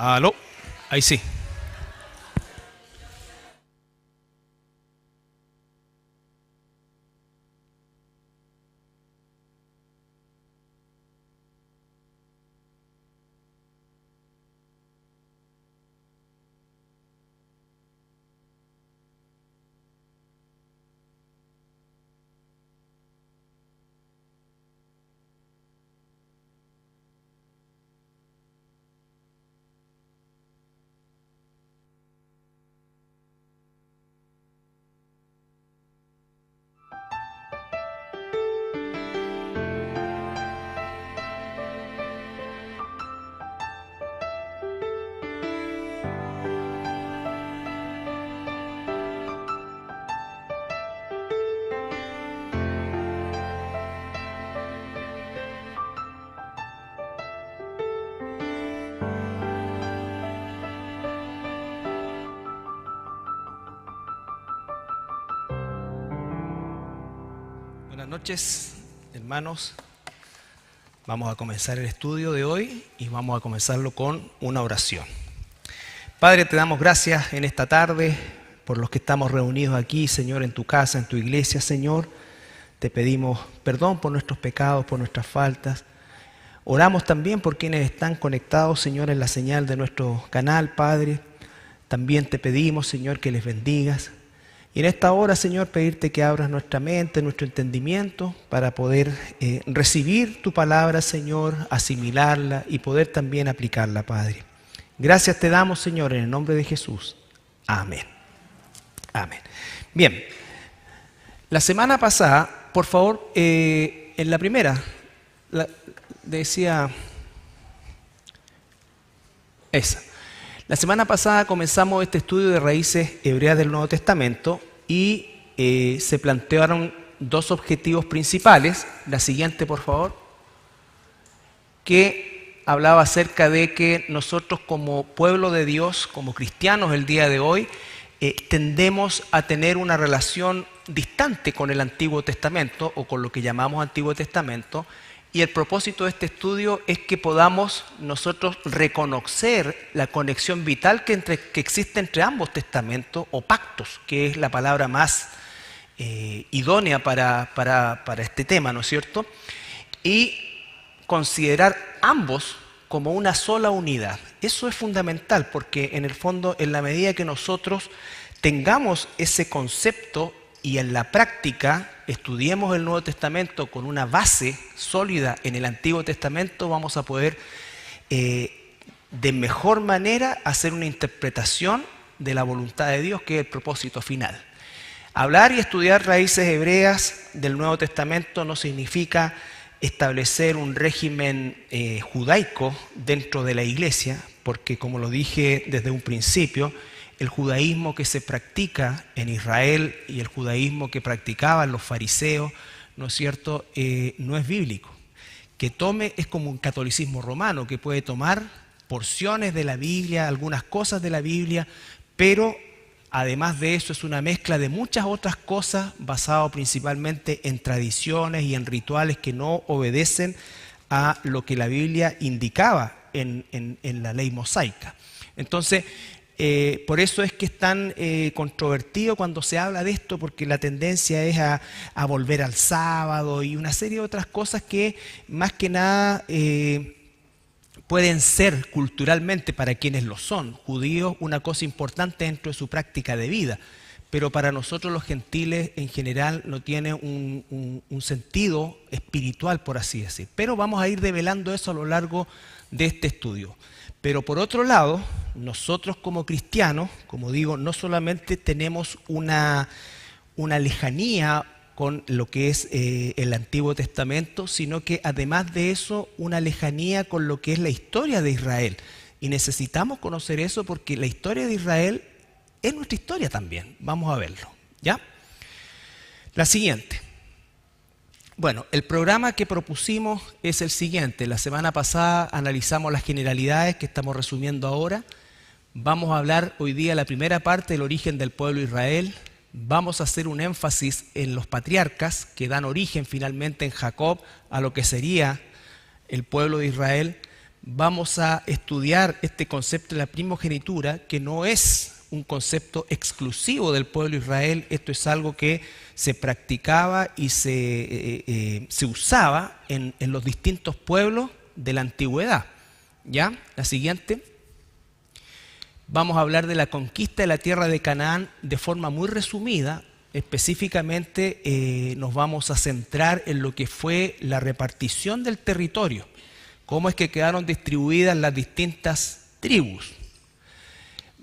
Aló, ahí sí. Buenas noches, hermanos. Vamos a comenzar el estudio de hoy y vamos a comenzarlo con una oración. Padre, te damos gracias en esta tarde por los que estamos reunidos aquí, Señor, en tu casa, en tu iglesia, Señor. Te pedimos perdón por nuestros pecados, por nuestras faltas. Oramos también por quienes están conectados, Señor, en la señal de nuestro canal, Padre. También te pedimos, Señor, que les bendigas. Y en esta hora, Señor, pedirte que abras nuestra mente, nuestro entendimiento, para poder recibir tu palabra, Señor, asimilarla y poder también aplicarla, Padre. Gracias te damos, Señor, en el nombre de Jesús. Amén. Amén. Bien, la semana pasada, por favor, en la primera, decía esa. La semana pasada comenzamos este estudio de raíces hebreas del Nuevo Testamento y se plantearon dos objetivos principales. La siguiente, por favor, que hablaba acerca de que nosotros como pueblo de Dios, como cristianos el día de hoy, tendemos a tener una relación distante con el Antiguo Testamento o con lo que llamamos Antiguo Testamento. Y el propósito de este estudio es que podamos nosotros reconocer la conexión vital que existe entre ambos testamentos, o pactos, que es la palabra más idónea para este tema, ¿no es cierto? Y considerar ambos como una sola unidad. Eso es fundamental porque en el fondo, en la medida que nosotros tengamos ese concepto y en la práctica estudiemos el Nuevo Testamento con una base sólida en el Antiguo Testamento, vamos a poder de mejor manera hacer una interpretación de la voluntad de Dios, que es el propósito final. Hablar y estudiar raíces hebreas del Nuevo Testamento no significa establecer un régimen judaico dentro de la iglesia, porque como lo dije desde un principio, el judaísmo que se practica en Israel y el judaísmo que practicaban los fariseos, ¿no es cierto?, no es bíblico. Que tome es como un catolicismo romano, que puede tomar porciones de la Biblia, algunas cosas de la Biblia, pero además de eso es una mezcla de muchas otras cosas basado principalmente en tradiciones y en rituales que no obedecen a lo que la Biblia indicaba en la ley mosaica. Entonces, por eso es que es tan controvertido cuando se habla de esto, porque la tendencia es a volver al sábado y una serie de otras cosas que más que nada pueden ser culturalmente para quienes lo son judíos una cosa importante dentro de su práctica de vida, pero para nosotros los gentiles en general no tiene un sentido espiritual, por así decir. Pero vamos a ir develando eso a lo largo de este estudio. Pero por otro lado, nosotros como cristianos, como digo, no solamente tenemos una lejanía con lo que es el Antiguo Testamento, sino que además de eso, una lejanía con lo que es la historia de Israel. Y necesitamos conocer eso porque la historia de Israel es nuestra historia también. Vamos a verlo, ¿ya? La siguiente. Bueno, el programa que propusimos es el siguiente. La semana pasada analizamos las generalidades que estamos resumiendo ahora. Vamos a hablar hoy día la primera parte del origen del pueblo de Israel. Vamos a hacer un énfasis en los patriarcas que dan origen finalmente en Jacob a lo que sería el pueblo de Israel. vamos a estudiar este concepto de la primogenitura, que no es un concepto exclusivo del pueblo de Israel. Esto es algo que se practicaba y se usaba en los distintos pueblos de la antigüedad. ¿Ya? La siguiente. Vamos a hablar de la conquista de la tierra de Canaán de forma muy resumida. Específicamente nos vamos a centrar en lo que fue la repartición del territorio, cómo es que quedaron distribuidas las distintas tribus.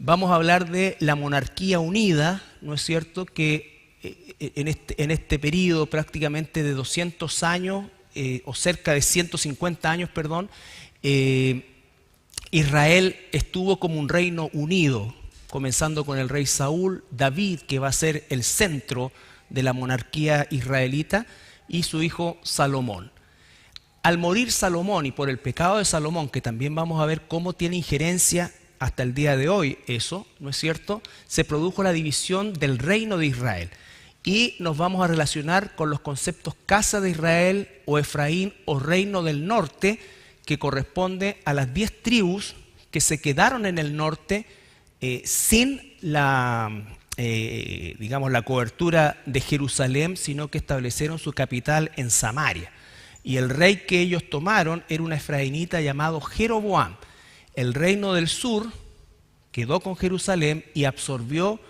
Vamos a hablar de la monarquía unida, ¿no es cierto?, que en este periodo prácticamente de 200 años, o cerca de 150 años, perdón, Israel estuvo como un reino unido, comenzando con el rey Saúl, David, que va a ser el centro de la monarquía israelita, y su hijo Salomón. Al morir Salomón y por el pecado de Salomón, que también vamos a ver cómo tiene injerencia hasta el día de hoy eso, ¿no es cierto?, se produjo la división del reino de Israel. Y nos vamos a relacionar con los conceptos casa de Israel o Efraín o reino del norte, que corresponde a las 10 tribus que se quedaron en el norte sin la cobertura de Jerusalén, sino que establecieron su capital en Samaria. Y el rey que ellos tomaron era un efraínita llamado Jeroboam. El reino del sur quedó con Jerusalén y absorbió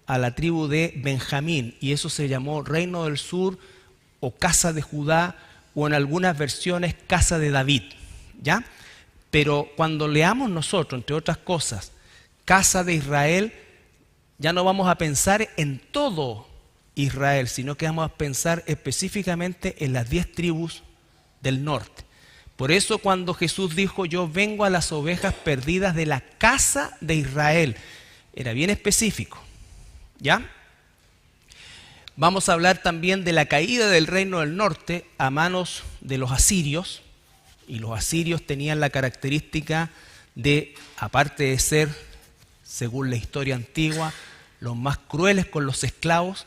a la tribu de Benjamín, y eso se llamó reino del sur o casa de Judá, o en algunas versiones casa de David, ¿ya? Pero cuando leamos nosotros, entre otras cosas, casa de Israel, ya no vamos a pensar en todo Israel, sino que vamos a pensar específicamente en las 10 tribus del norte. Por eso cuando Jesús dijo, yo vengo a las ovejas perdidas de la casa de Israel, era bien específico, ¿ya? Vamos a hablar también de la caída del reino del norte a manos de los asirios, y los asirios tenían la característica de, aparte de ser, según la historia antigua, los más crueles con los esclavos,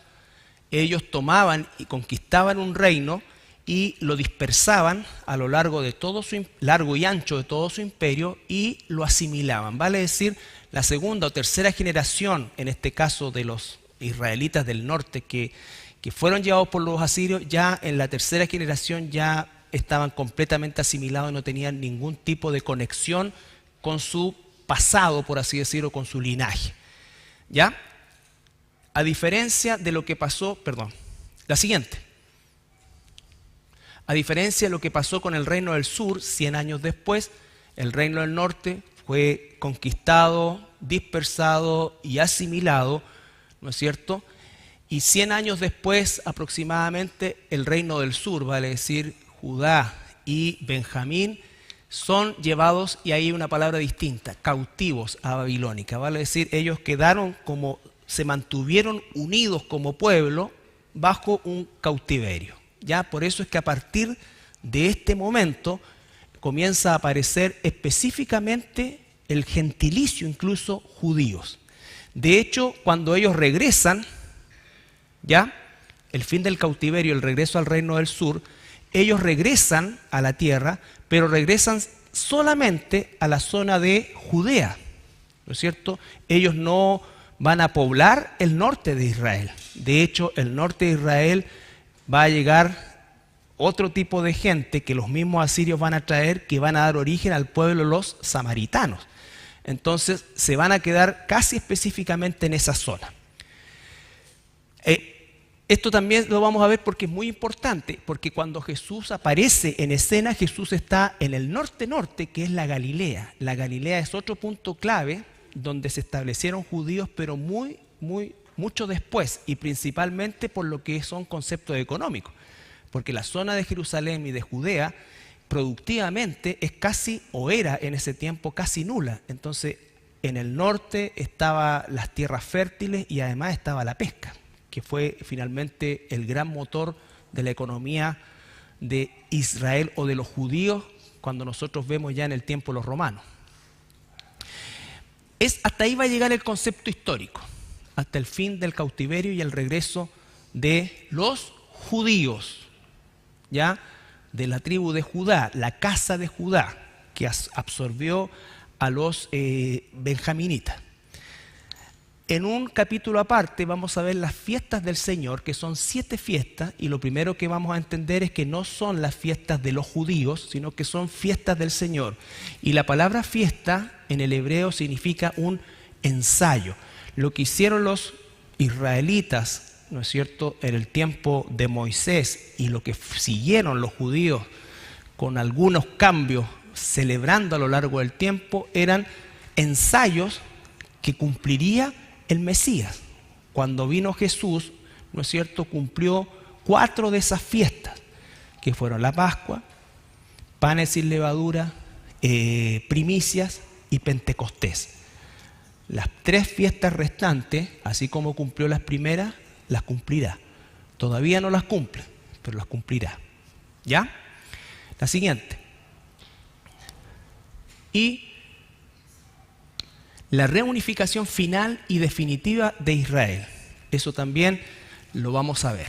ellos tomaban y conquistaban un reino y lo dispersaban a lo largo de todo su largo y ancho de todo su imperio y lo asimilaban. Vale decir, la segunda o tercera generación, en este caso de los israelitas del norte que fueron llevados por los asirios, ya en la tercera generación ya estaban completamente asimilados y no tenían ningún tipo de conexión con su pasado, por así decirlo, con su linaje. ¿Ya? A diferencia de lo que pasó, la siguiente. A diferencia de lo que pasó con el reino del sur, 100 años después, el reino del norte fue conquistado, dispersado y asimilado, ¿no es cierto? Y 100 años después, aproximadamente, el reino del sur, vale decir, Judá y Benjamín, son llevados, y ahí hay una palabra distinta, cautivos a Babilónica. Vale decir, ellos quedaron como, se mantuvieron unidos como pueblo bajo un cautiverio. Ya, por eso es que a partir de este momento comienza a aparecer específicamente el gentilicio, incluso judíos. De hecho, cuando ellos regresan, ya, el fin del cautiverio, el regreso al reino del sur, ellos regresan a la tierra, pero regresan solamente a la zona de Judea, ¿no es cierto? Ellos no van a poblar el norte de Israel. De hecho, el norte de Israel va a llegar otro tipo de gente que los mismos asirios van a traer, que van a dar origen al pueblo de los samaritanos. Entonces se van a quedar casi específicamente en esa zona. Esto también lo vamos a ver porque es muy importante, porque cuando Jesús aparece en escena, Jesús está en el norte-norte, que es la Galilea. La Galilea es otro punto clave donde se establecieron judíos, pero mucho después, y principalmente por lo que son conceptos económicos, porque la zona de Jerusalén y de Judea productivamente es casi, o era en ese tiempo, casi nula. Entonces en el norte estaban las tierras fértiles y además estaba la pesca, que fue finalmente el gran motor de la economía de Israel o de los judíos cuando nosotros vemos ya en el tiempo los romanos. Hasta ahí va a llegar el concepto histórico, hasta el fin del cautiverio y el regreso de los judíos, ¿ya? De la tribu de Judá, la casa de Judá, que absorbió a los benjaminitas. En un capítulo aparte vamos a ver las fiestas del Señor, que son 7 fiestas, y lo primero que vamos a entender es que no son las fiestas de los judíos, sino que son fiestas del Señor. Y la palabra fiesta en el hebreo significa un ensayo. Lo que hicieron los israelitas, ¿no es cierto?, en el tiempo de Moisés, y lo que siguieron los judíos con algunos cambios celebrando a lo largo del tiempo, eran ensayos que cumpliría el Mesías. Cuando vino Jesús, ¿no es cierto?, cumplió 4 de esas fiestas, que fueron la Pascua, panes sin levadura, primicias y Pentecostés. Las 3 fiestas restantes, así como cumplió las primeras, las cumplirá. Todavía no las cumple, pero las cumplirá. ¿Ya? La siguiente. Y la reunificación final y definitiva de Israel. Eso también lo vamos a ver.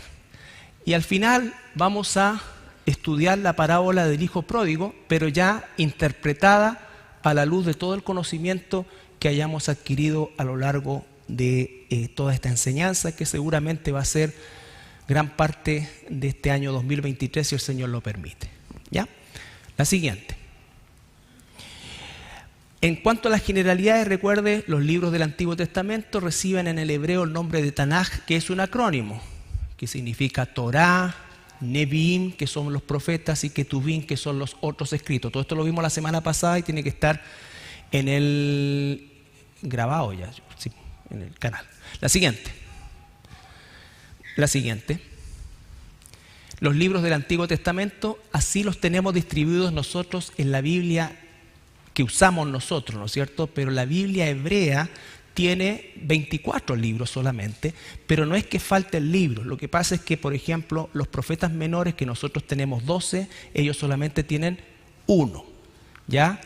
Y al final vamos a estudiar la parábola del hijo pródigo, pero ya interpretada a la luz de todo el conocimiento que hayamos adquirido a lo largo de toda esta enseñanza, que seguramente va a ser gran parte de este año 2023, si el Señor lo permite. ¿Ya? La siguiente. En cuanto a las generalidades, recuerde, los libros del Antiguo Testamento reciben en el hebreo el nombre de Tanaj, que es un acrónimo, que significa Torá, Neviim, que son los profetas, y Ketuvim, que son los otros escritos. Todo esto lo vimos la semana pasada y tiene que estar en el grabado ya, sí, en el canal. La siguiente. Los libros del Antiguo Testamento, así los tenemos distribuidos nosotros en la Biblia que usamos nosotros, ¿no es cierto? Pero la Biblia hebrea tiene 24 libros solamente, pero no es que falten libros. Lo que pasa es que, por ejemplo, los profetas menores, que nosotros tenemos 12, ellos solamente tienen 1, ¿ya?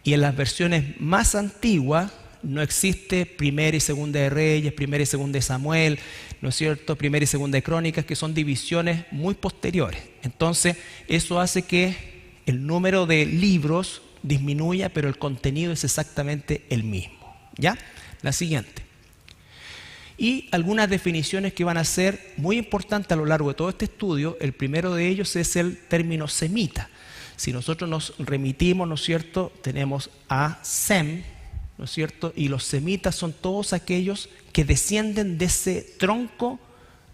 Y en las versiones más antiguas no existe Primera y Segunda de Reyes, Primera y Segunda de Samuel, ¿no es cierto?, Primera y Segunda de Crónicas, que son divisiones muy posteriores. Entonces, eso hace que el número de libros disminuya, pero el contenido es exactamente el mismo. ¿Ya? La siguiente. Y algunas definiciones que van a ser muy importantes a lo largo de todo este estudio. El primero de ellos es el término semita. Si nosotros nos remitimos, ¿no es cierto?, tenemos a Sem, ¿no es cierto?, y los semitas son todos aquellos que descienden de ese tronco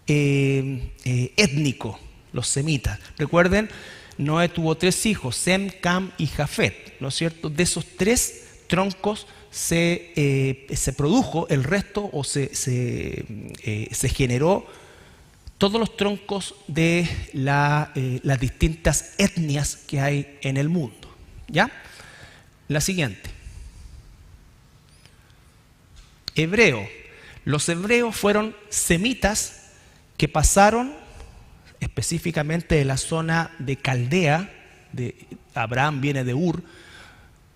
étnico, los semitas. Recuerden, Noé tuvo 3 hijos, Sem, Cam y Jafet, ¿no es cierto? De esos 3 troncos se produjo el resto, o se generó todos los troncos de las distintas etnias que hay en el mundo. ¿Ya? La siguiente. Hebreo. Los hebreos fueron semitas que pasaron específicamente de la zona de Caldea, Abraham viene de Ur,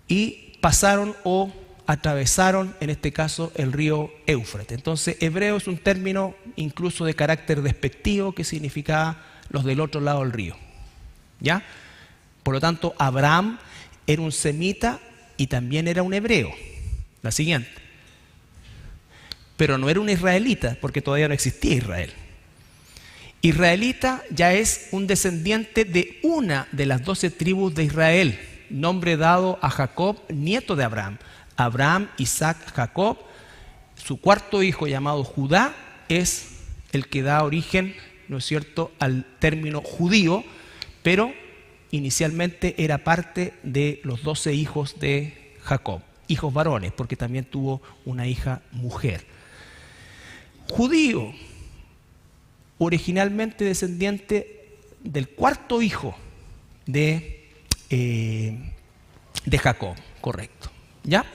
y pasaron o atravesaron, en este caso, el río Éufrates. Entonces, hebreo es un término incluso de carácter despectivo, que significaba los del otro lado del río. ¿Ya? Por lo tanto, Abraham era un semita y también era un hebreo. La siguiente. Pero no era un israelita, porque todavía no existía Israel. Israelita ya es un descendiente de una de las 12 tribus de Israel, nombre dado a Jacob, nieto de Abraham. Abraham, Isaac, Jacob. Su cuarto hijo, llamado Judá, es el que da origen, ¿no es cierto?, al término judío, pero inicialmente era parte de los 12 hijos de Jacob, hijos varones, porque también tuvo una hija mujer. Judío, originalmente descendiente del cuarto hijo de Jacob, correcto. ¿Ya?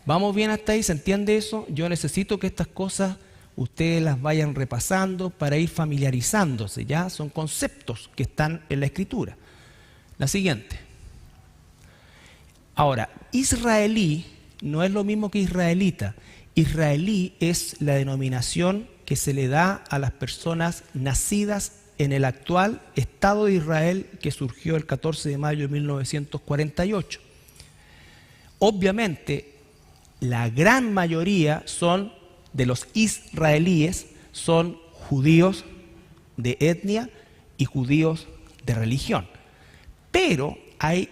¿Vamos bien hasta ahí? ¿Se entiende eso? Yo necesito que estas cosas ustedes las vayan repasando para ir familiarizándose, ¿ya? Son conceptos que están en la Escritura. La siguiente. Ahora, israelí no es lo mismo que israelita. Israelí es la denominación que se le da a las personas nacidas en el actual Estado de Israel que surgió el 14 de mayo de 1948. Obviamente, la gran mayoría de los israelíes son judíos de etnia y judíos de religión. Pero hay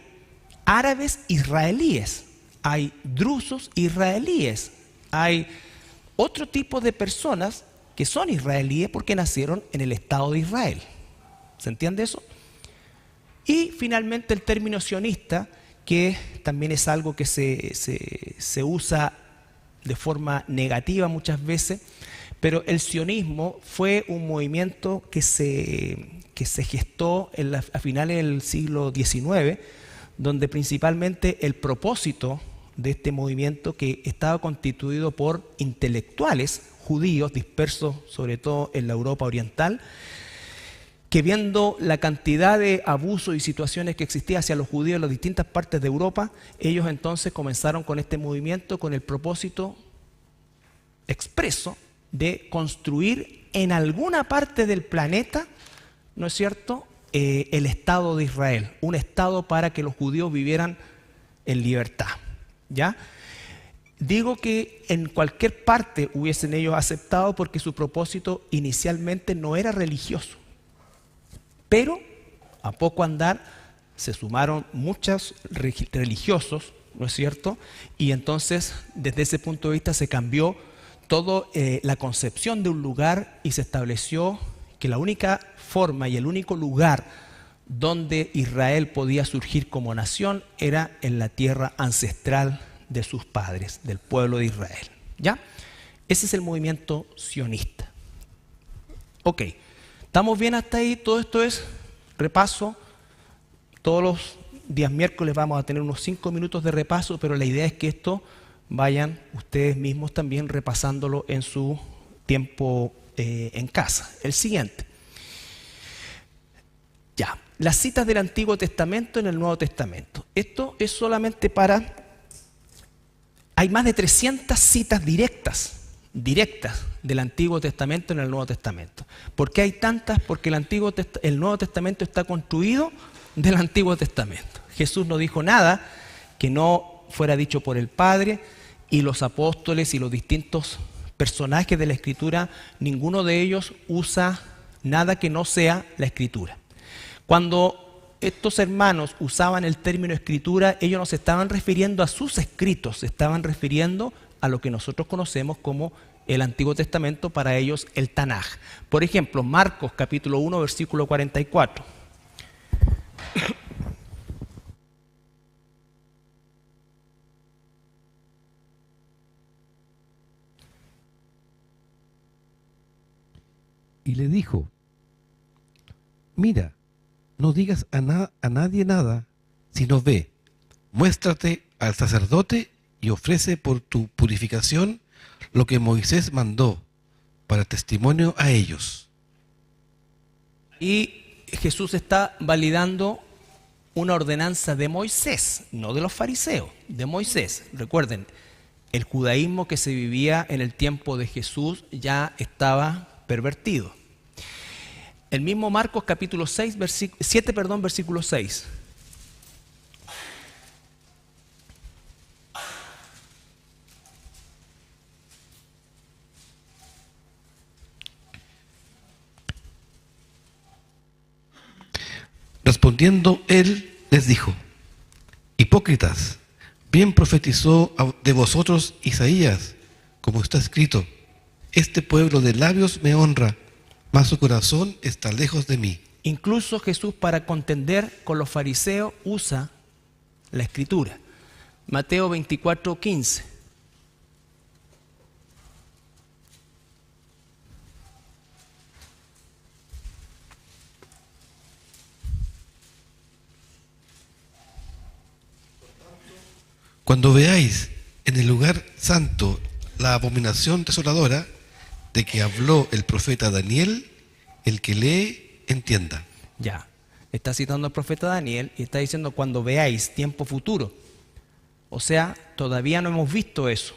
árabes israelíes, hay drusos israelíes, hay otro tipo de personas que son israelíes porque nacieron en el Estado de Israel. ¿Se entiende eso? Y finalmente el término sionista, que también es algo que se usa de forma negativa muchas veces, pero el sionismo fue un movimiento que se gestó a finales del siglo XIX, donde principalmente el propósito de este movimiento, que estaba constituido por intelectuales judíos dispersos sobre todo en la Europa oriental, que viendo la cantidad de abusos y situaciones que existía hacia los judíos en las distintas partes de Europa, ellos entonces comenzaron con este movimiento con el propósito expreso de construir en alguna parte del planeta, ¿no es cierto?, el Estado de Israel, un Estado para que los judíos vivieran en libertad, ¿ya? Digo que en cualquier parte hubiesen ellos aceptado porque su propósito inicialmente no era religioso. Pero a poco andar se sumaron muchos religiosos, ¿no es cierto? Y entonces desde ese punto de vista se cambió toda la concepción de un lugar y se estableció que la única forma y el único lugar donde Israel podía surgir como nación era en la tierra ancestral de sus padres, del pueblo de Israel. ¿Ya? Ese es el movimiento sionista. Ok, ¿estamos bien hasta ahí? Todo esto es repaso. Todos los días miércoles vamos a tener unos 5 minutos de repaso, pero la idea es que esto vayan ustedes mismos también repasándolo en su tiempo en casa. El siguiente. Ya, las citas del Antiguo Testamento en el Nuevo Testamento. Esto es solamente para... Hay más de 300 citas directas del Antiguo Testamento en el Nuevo Testamento. ¿Por qué hay tantas? Porque el Nuevo Testamento está construido del Antiguo Testamento. Jesús no dijo nada que no fuera dicho por el Padre, y los apóstoles y los distintos personajes de la Escritura, ninguno de ellos usa nada que no sea la Escritura. Cuando estos hermanos usaban el término Escritura, ellos no se estaban refiriendo a sus escritos, se estaban refiriendo a lo que nosotros conocemos como el Antiguo Testamento, para ellos el Tanaj. Por ejemplo, Marcos capítulo 1, versículo 44. Y le dijo: mira, no digas a nadie nada, sino ve, muéstrate al sacerdote y ofrece por tu purificación lo que Moisés mandó, para testimonio a ellos. Y Jesús está validando una ordenanza de Moisés, no de los fariseos, de Moisés. Recuerden, el judaísmo que se vivía en el tiempo de Jesús ya estaba pervertido. El mismo Marcos capítulo 7, versículo 6. Respondiendo él, les dijo: hipócritas, bien profetizó de vosotros Isaías, como está escrito: este pueblo de labios me honra, mas su corazón está lejos de mí. Incluso Jesús, para contender con los fariseos, usa la Escritura. Mateo 24, 15. Cuando veáis en el lugar santo la abominación desoladora de que habló el profeta Daniel, el que lee, entienda. Ya, está citando al profeta Daniel y está diciendo cuando veáis, tiempo futuro. O sea, todavía no hemos visto eso.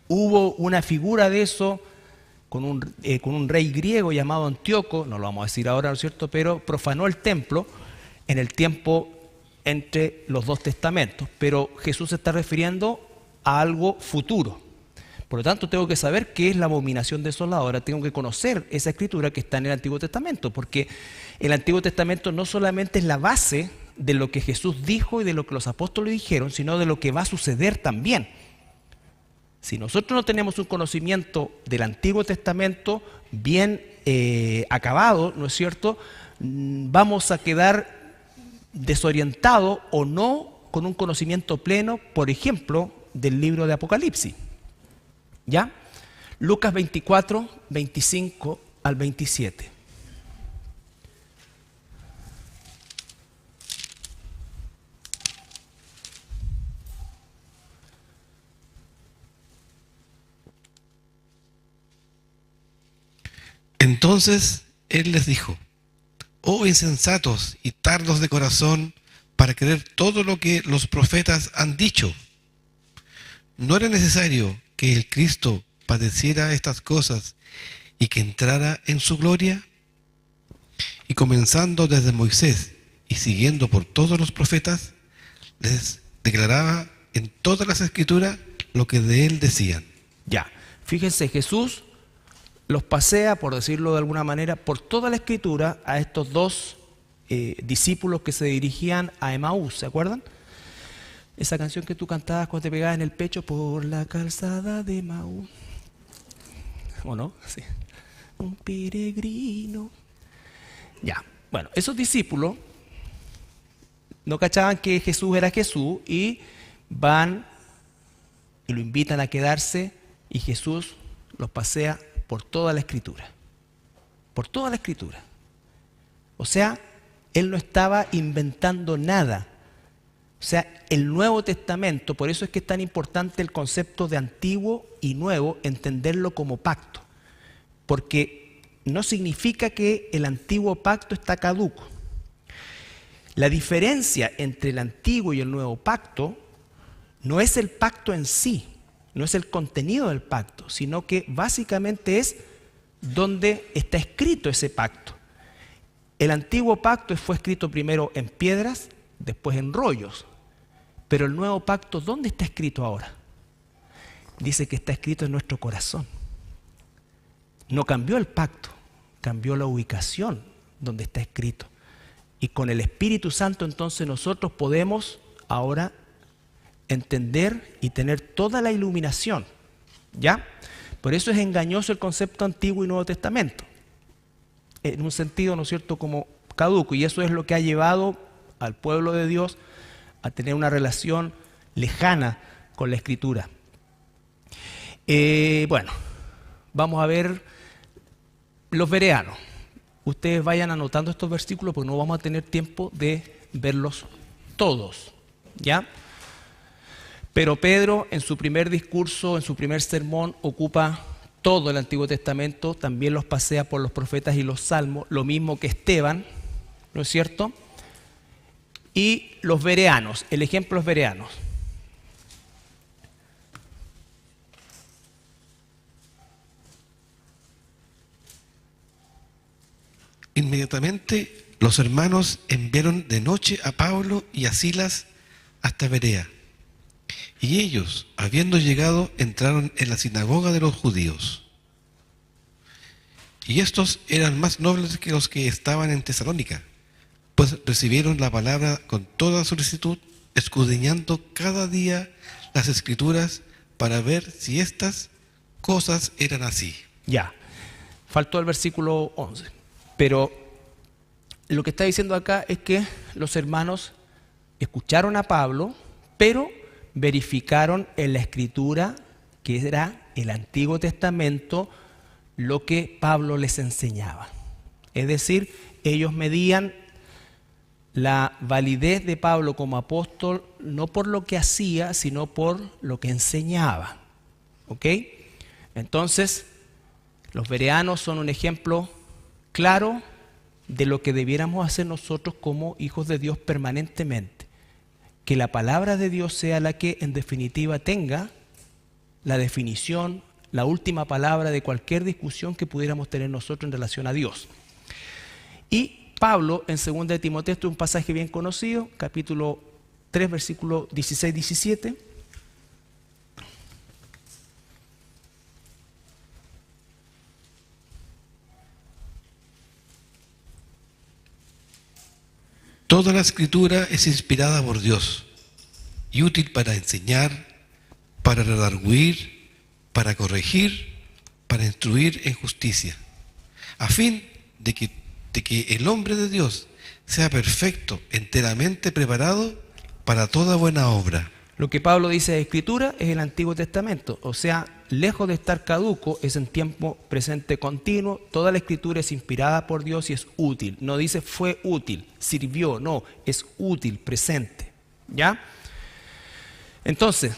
Hubo una figura de eso con un rey griego llamado Antíoco, no lo vamos a decir ahora, ¿no es cierto?, pero profanó el templo en el tiempo entre los dos testamentos. Pero Jesús se está refiriendo a algo futuro. Por lo tanto, tengo que saber qué es la abominación desoladora, tengo que conocer esa escritura que está en el Antiguo Testamento, porque el Antiguo Testamento no solamente es la base de lo que Jesús dijo y de lo que los apóstoles dijeron, sino de lo que va a suceder también. Si nosotros no tenemos un conocimiento del Antiguo Testamento bien acabado, ¿no es cierto?, vamos a quedar desorientados o no con un conocimiento pleno, por ejemplo, del libro de Apocalipsis. ¿Ya? Lucas 24, 25 al 27. Entonces él les dijo: oh insensatos y tardos de corazón para creer todo lo que los profetas han dicho. ¿No era necesario que el Cristo padeciera estas cosas y que entrara en su gloria? Y comenzando desde Moisés y siguiendo por todos los profetas, les declaraba en todas las escrituras lo que de él decían. Ya, fíjense, Jesús los pasea, por decirlo de alguna manera, por toda la escritura a estos dos discípulos que se dirigían a Emaús, ¿se acuerdan? Esa canción que tú cantabas cuando te pegabas en el pecho, por la calzada de Emaús. ¿O no? Sí. Un peregrino. Ya, bueno, esos discípulos no cachaban que Jesús era Jesús y van y lo invitan a quedarse y Jesús los pasea por toda la escritura. Por toda la escritura. O sea, él no estaba inventando nada. O sea, el Nuevo Testamento, por eso es que es tan importante el concepto de antiguo y nuevo, entenderlo como pacto. Porque no significa que el antiguo pacto está caduco. La diferencia entre el antiguo y el nuevo pacto no es el pacto en sí, no es el contenido del pacto, sino que básicamente es donde está escrito ese pacto. El antiguo pacto fue escrito primero en piedras, después en rollos. Pero el nuevo pacto, ¿dónde está escrito ahora? Dice que está escrito en nuestro corazón. No cambió el pacto, cambió la ubicación donde está escrito. Y con el Espíritu Santo entonces nosotros podemos ahora entender y tener toda la iluminación. ¿Ya? Por eso es engañoso el concepto Antiguo y Nuevo Testamento. En un sentido, ¿no es cierto?, como caduco. Y eso es lo que ha llevado al pueblo de Dios a tener una relación lejana con la Escritura. Bueno, vamos a ver los bereanos. Ustedes vayan anotando estos versículos porque no vamos a tener tiempo de verlos todos, ¿ya? Pero Pedro en su primer discurso, en su primer sermón, ocupa todo el Antiguo Testamento, también los pasea por los profetas y los salmos, lo mismo que Esteban, ¿no es cierto? Y los bereanos, el ejemplo es bereanos. Inmediatamente los hermanos enviaron de noche a Pablo y a Silas hasta Berea. Y ellos, habiendo llegado, entraron en la sinagoga de los judíos. Y estos eran más nobles que los que estaban en Tesalónica, pues recibieron la palabra con toda solicitud, escudriñando cada día las Escrituras para ver si estas cosas eran así. Ya, faltó el versículo 11. Pero lo que está diciendo acá es que los hermanos escucharon a Pablo, pero verificaron en la Escritura, que era el Antiguo Testamento, lo que Pablo les enseñaba. Es decir, ellos medían la validez de Pablo como apóstol no por lo que hacía, sino por lo que enseñaba. ¿Ok? Entonces, los bereanos son un ejemplo claro de lo que debiéramos hacer nosotros como hijos de Dios permanentemente. Que la palabra de Dios sea la que en definitiva tenga la definición, la última palabra de cualquier discusión que pudiéramos tener nosotros en relación a Dios. Y Pablo, en 2 de Timoteo, esto es un pasaje bien conocido, capítulo 3, versículo 16-17. Toda la escritura es inspirada por Dios y útil para enseñar, para redarguir, para corregir, para instruir en justicia, a fin de que el hombre de Dios sea perfecto, enteramente preparado para toda buena obra. Lo que Pablo dice de Escritura es el Antiguo Testamento, o sea, lejos de estar caduco, es en tiempo presente continuo. Toda la Escritura es inspirada por Dios y es útil. No dice fue útil, sirvió, no, es útil, presente. ¿Ya? Entonces,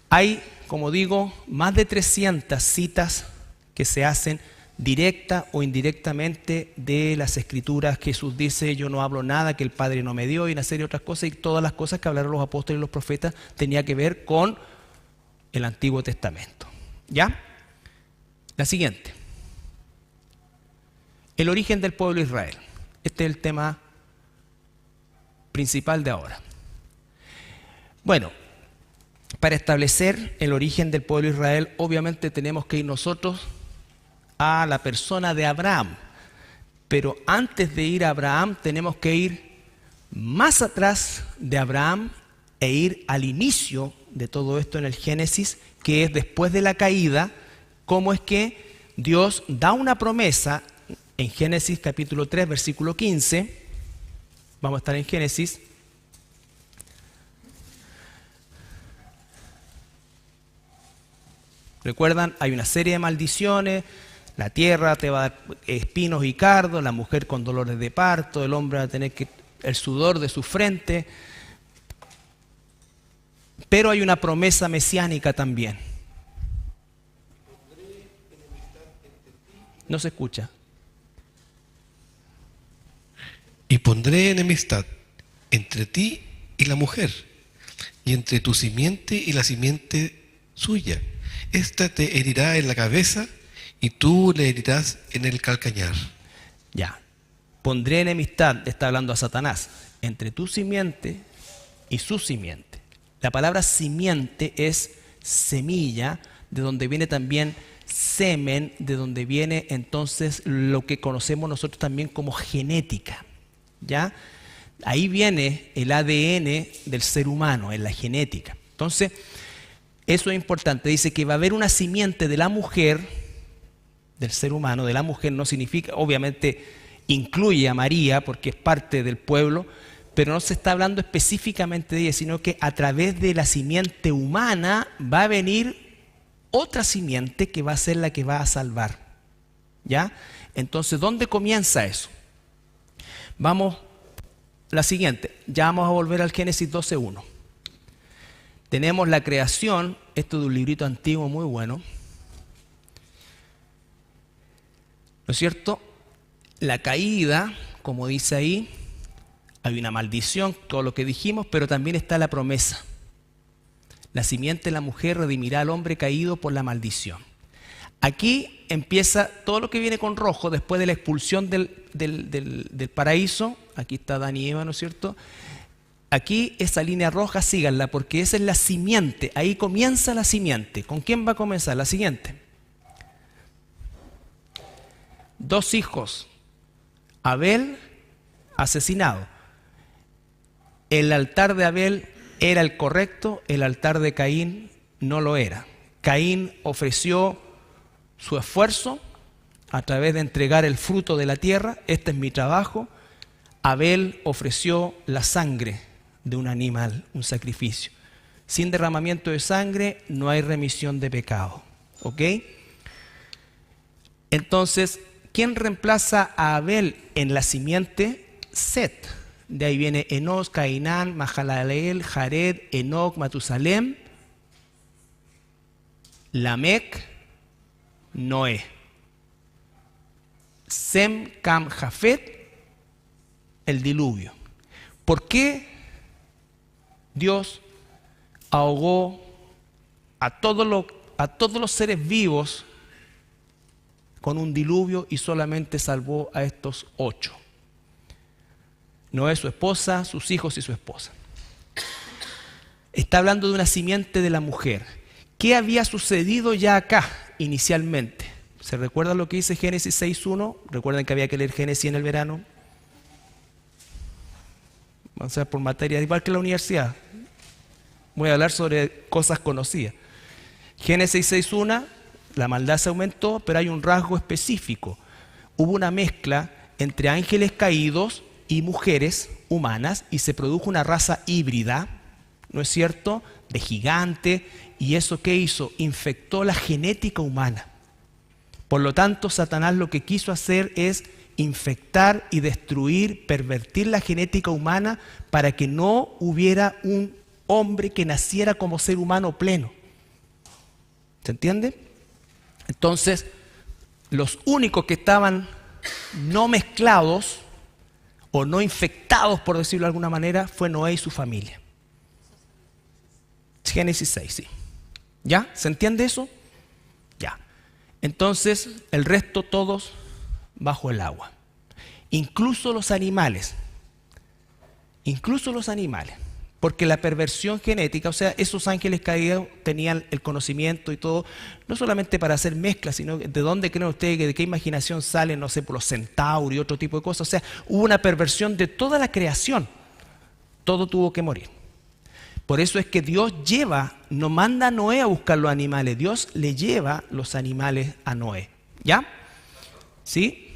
hay, como digo, más de 300 citas que se hacen directa o indirectamente de las Escrituras. Jesús dice, yo no hablo nada que el Padre no me dio, y una serie de otras cosas, y todas las cosas que hablaron los apóstoles y los profetas tenía que ver con el Antiguo Testamento. ¿Ya? La siguiente. El origen del pueblo de Israel. Este es el tema principal de ahora. Bueno, para establecer el origen del pueblo de Israel, obviamente tenemos que ir nosotros a la persona de Abraham. Pero antes de ir a Abraham, tenemos que ir más atrás de Abraham e ir al inicio de todo esto en el Génesis, que es después de la caída, cómo es que Dios da una promesa en Génesis capítulo 3, versículo 15. Vamos a estar en Génesis. ¿Recuerdan? Hay una serie de maldiciones. La tierra te va a dar espinos y cardos, la mujer con dolores de parto, el hombre va a tener el sudor de su frente. Pero hay una promesa mesiánica también. No se escucha. Y pondré enemistad entre ti y la mujer, y entre tu simiente y la simiente suya. Esta te herirá en la cabeza, y tú le herirás en el calcañar. Ya. Pondré enemistad, está hablando a Satanás, entre tu simiente y su simiente. La palabra simiente es semilla, de donde viene también semen, de donde viene entonces lo que conocemos nosotros también como genética. ¿Ya? Ahí viene el ADN del ser humano, en la genética. Entonces, eso es importante. Dice que va a haber una simiente de la mujer, del ser humano, de la mujer no significa, obviamente incluye a María porque es parte del pueblo, pero no se está hablando específicamente de ella, sino que a través de la simiente humana va a venir otra simiente que va a ser la que va a salvar. ¿Ya? Entonces, ¿dónde comienza eso? Vamos, la siguiente, ya vamos a volver al Génesis 12:1. Tenemos la creación, esto de un librito antiguo muy bueno, ¿no es cierto? La caída, como dice ahí, hay una maldición, todo lo que dijimos, pero también está la promesa. La simiente de la mujer redimirá al hombre caído por la maldición. Aquí empieza todo lo que viene con rojo, después de la expulsión del paraíso. Aquí está Adán y Eva, ¿no es cierto? Aquí esa línea roja, síganla, porque esa es la simiente. Ahí comienza la simiente. ¿Con quién va a comenzar? La siguiente. 2 hijos. Abel, asesinado. El altar de Abel era el correcto, el altar de Caín no lo era. Caín ofreció su esfuerzo a través de entregar el fruto de la tierra. Este es mi trabajo. Abel ofreció la sangre de un animal, un sacrificio. Sin derramamiento de sangre no hay remisión de pecado. ¿Ok? Entonces, ¿quién reemplaza a Abel en la simiente? Set. De ahí viene Enos, Cainán, Mahalaleel, Jared, Enoc, Matusalem, Lamec, Noé. Sem, Cam, Jafet, el diluvio. ¿Por qué Dios ahogó a todos a todos los seres vivos con un diluvio y solamente salvó a estos 8. Noé, su esposa, sus hijos y su esposa. Está hablando de una simiente de la mujer. ¿Qué había sucedido ya acá inicialmente? ¿Se recuerdan lo que dice Génesis 6.1? ¿Recuerdan que había que leer Génesis en el verano? O sea, por materia, igual que en la universidad. Voy a hablar sobre cosas conocidas. Génesis 6.1, la maldad se aumentó, pero hay un rasgo específico. Hubo una mezcla entre ángeles caídos y mujeres humanas y se produjo una raza híbrida, ¿no es cierto?, de gigante, y eso ¿qué hizo? Infectó la genética humana. Por lo tanto, Satanás lo que quiso hacer es infectar y destruir, pervertir la genética humana para que no hubiera un hombre que naciera como ser humano pleno. ¿Se entiende? Entonces, los únicos que estaban no mezclados o no infectados, por decirlo de alguna manera, fue Noé y su familia. Génesis 6, sí. ¿Ya? ¿Se entiende eso? Ya. Entonces, el resto todos bajo el agua. Incluso los animales. Incluso los animales. Porque la perversión genética, o sea, esos ángeles caídos tenían el conocimiento y todo, no solamente para hacer mezclas, sino de dónde creen ustedes, de qué imaginación salen, no sé, por los centauros y otro tipo de cosas. O sea, hubo una perversión de toda la creación. Todo tuvo que morir. Por eso es que Dios no manda a Noé a buscar los animales, Dios le lleva los animales a Noé. ¿Ya? ¿Sí?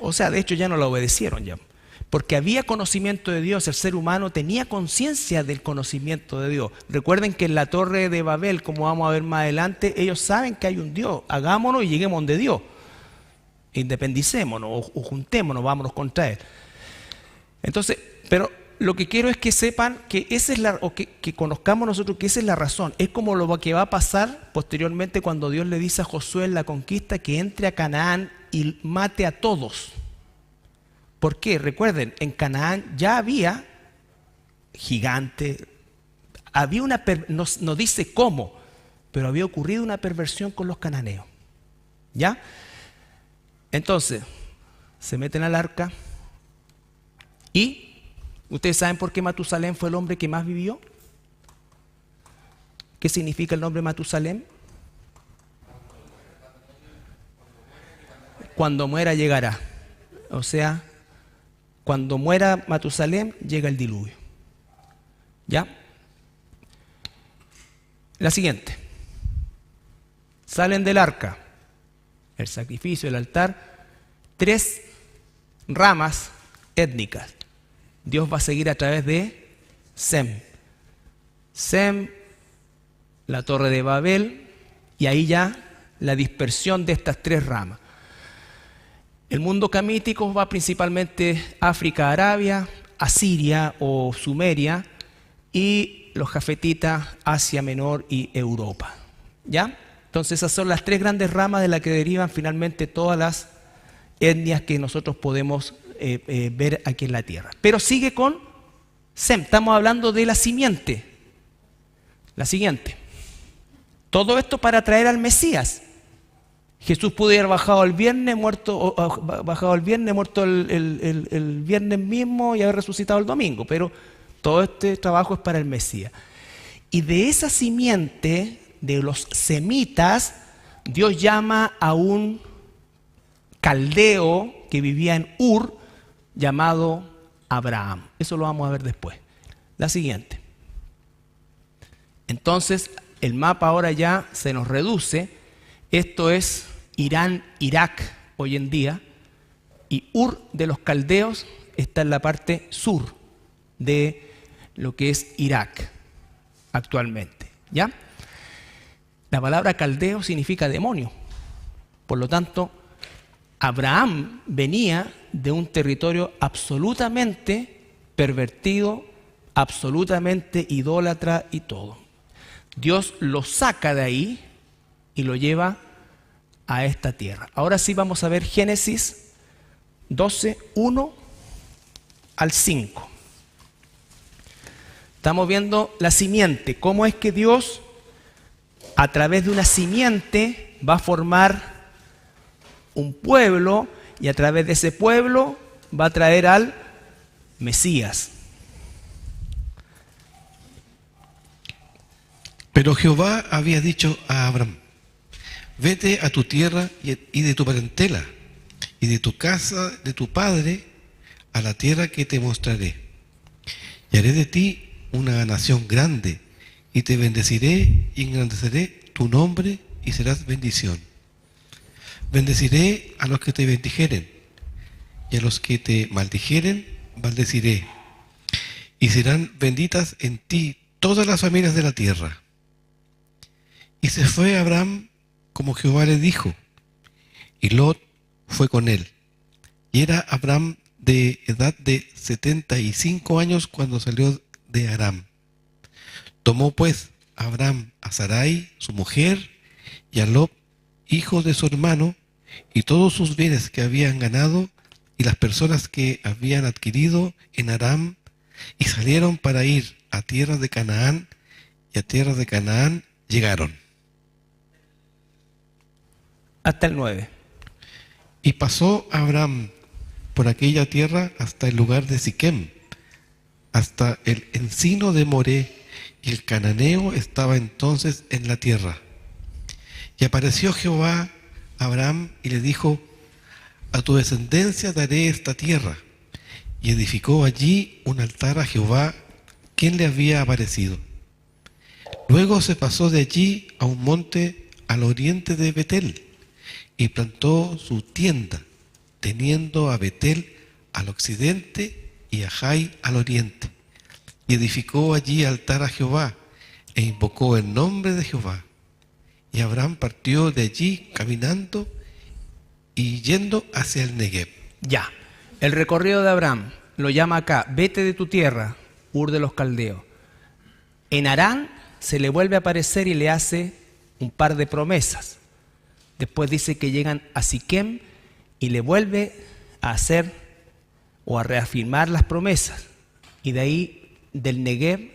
O sea, de hecho ya no la obedecieron ya. Porque había conocimiento de Dios, el ser humano tenía conciencia del conocimiento de Dios. Recuerden que en la torre de Babel, como vamos a ver más adelante, ellos saben que hay un Dios. Hagámonos y lleguemos donde Dios. Independicémonos o juntémonos, vámonos contra Él. Entonces, pero lo que quiero es que sepan que esa es que conozcamos nosotros que esa es la razón. Es como lo que va a pasar posteriormente cuando Dios le dice a Josué en la conquista que entre a Canaán y mate a todos. ¿Por qué? Recuerden, en Canaán ya había gigantes, había no dice cómo, pero había ocurrido una perversión con los cananeos. ¿Ya? Entonces, se meten al arca y ¿ustedes saben por qué Matusalén fue el hombre que más vivió? ¿Qué significa el nombre Matusalén? Cuando muera llegará. O sea, cuando muera Matusalén llega el diluvio. ¿Ya? La siguiente. Salen del arca, el sacrificio, el altar, 3 ramas étnicas. Dios va a seguir a través de Sem. Sem, la torre de Babel, y ahí ya la dispersión de estas 3 ramas. El mundo camítico va principalmente África, Arabia, Asiria o Sumeria, y los jafetitas, Asia Menor y Europa. ¿Ya? Entonces esas son las 3 grandes ramas de las que derivan finalmente todas las etnias que nosotros podemos ver aquí en la tierra. Pero sigue con Sem, estamos hablando de la simiente. La siguiente. Todo esto para traer al Mesías. Jesús pudo haber bajado el viernes, muerto el viernes mismo y haber resucitado el domingo, pero todo este trabajo es para el Mesías. Y de esa simiente, de los semitas, Dios llama a un caldeo que vivía en Ur, llamado Abraham. Eso lo vamos a ver después. La siguiente. Entonces, el mapa ahora ya se nos reduce. Esto es Irán, Irak, hoy en día, y Ur de los caldeos está en la parte sur de lo que es Irak actualmente. ¿Ya? La palabra caldeo significa demonio. Por lo tanto, Abraham venía de un territorio absolutamente pervertido, absolutamente idólatra y todo. Dios lo saca de ahí y lo lleva a esta tierra. Ahora sí vamos a ver Génesis 12, 1 al 5. Estamos viendo la simiente, cómo es que Dios a través de una simiente va a formar un pueblo y a través de ese pueblo va a traer al Mesías. Pero Jehová había dicho a Abraham: vete a tu tierra y de tu parentela y de tu casa de tu padre a la tierra que te mostraré. Y haré de ti una nación grande, y te bendeciré y engrandeceré tu nombre y serás bendición. Bendeciré a los que te bendijeren, y a los que te maldijeren maldeciré. Y serán benditas en ti todas las familias de la tierra. Y se fue Abraham como Jehová le dijo, y Lot fue con él. Y era Abraham de edad de 75 años cuando salió de Aram. Tomó pues Abraham a Sarai, su mujer, y a Lot, hijo de su hermano, y todos sus bienes que habían ganado, y las personas que habían adquirido en Aram, y salieron para ir a tierra de Canaán, y a tierra de Canaán llegaron. Hasta el 9. Y pasó Abraham por aquella tierra hasta el lugar de Siquem, hasta el encino de Moré, y el cananeo estaba entonces en la tierra. Y apareció Jehová a Abraham y le dijo: a tu descendencia daré esta tierra. Y edificó allí un altar a Jehová, quien le había aparecido. Luego se pasó de allí a un monte al oriente de Betel, y plantó su tienda, teniendo a Betel al occidente y a Jai al oriente. Y edificó allí altar a Jehová, e invocó el nombre de Jehová. Y Abraham partió de allí caminando y yendo hacia el Negev. Ya, el recorrido de Abraham lo llama acá: vete de tu tierra, Ur de los Caldeos. En Harán se le vuelve a aparecer y le hace un par de promesas. Después dice que llegan a Siquem y le vuelve a hacer o a reafirmar las promesas. Y de ahí, del Negev,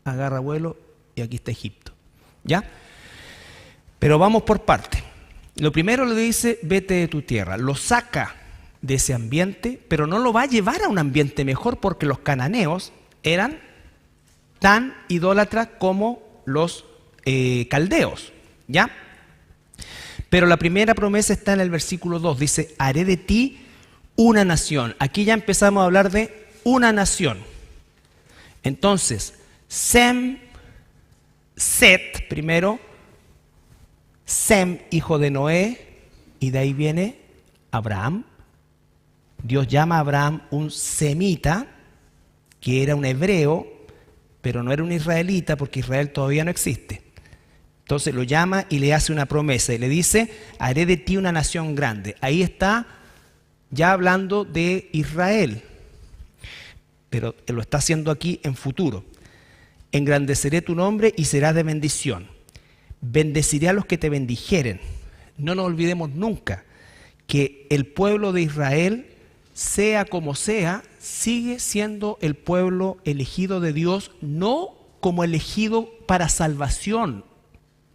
agarra vuelo y aquí está Egipto. ¿Ya? Pero vamos por parte. Lo primero le dice: vete de tu tierra. Lo saca de ese ambiente, pero no lo va a llevar a un ambiente mejor, porque los cananeos eran tan idólatras como los caldeos. ¿Ya? Pero la primera promesa está en el versículo 2. Dice: haré de ti una nación. Aquí ya empezamos a hablar de una nación. Entonces, Sem, Set primero, Sem, hijo de Noé, y de ahí viene Abraham. Dios llama a Abraham un semita, que era un hebreo, pero no era un israelita, porque Israel todavía no existe. Entonces lo llama y le hace una promesa y le dice: haré de ti una nación grande. Ahí está ya hablando de Israel, pero lo está haciendo aquí en futuro. Engrandeceré tu nombre y serás de bendición. Bendeciré a los que te bendijeren. No nos olvidemos nunca que el pueblo de Israel, sea como sea, sigue siendo el pueblo elegido de Dios, no como elegido para salvación,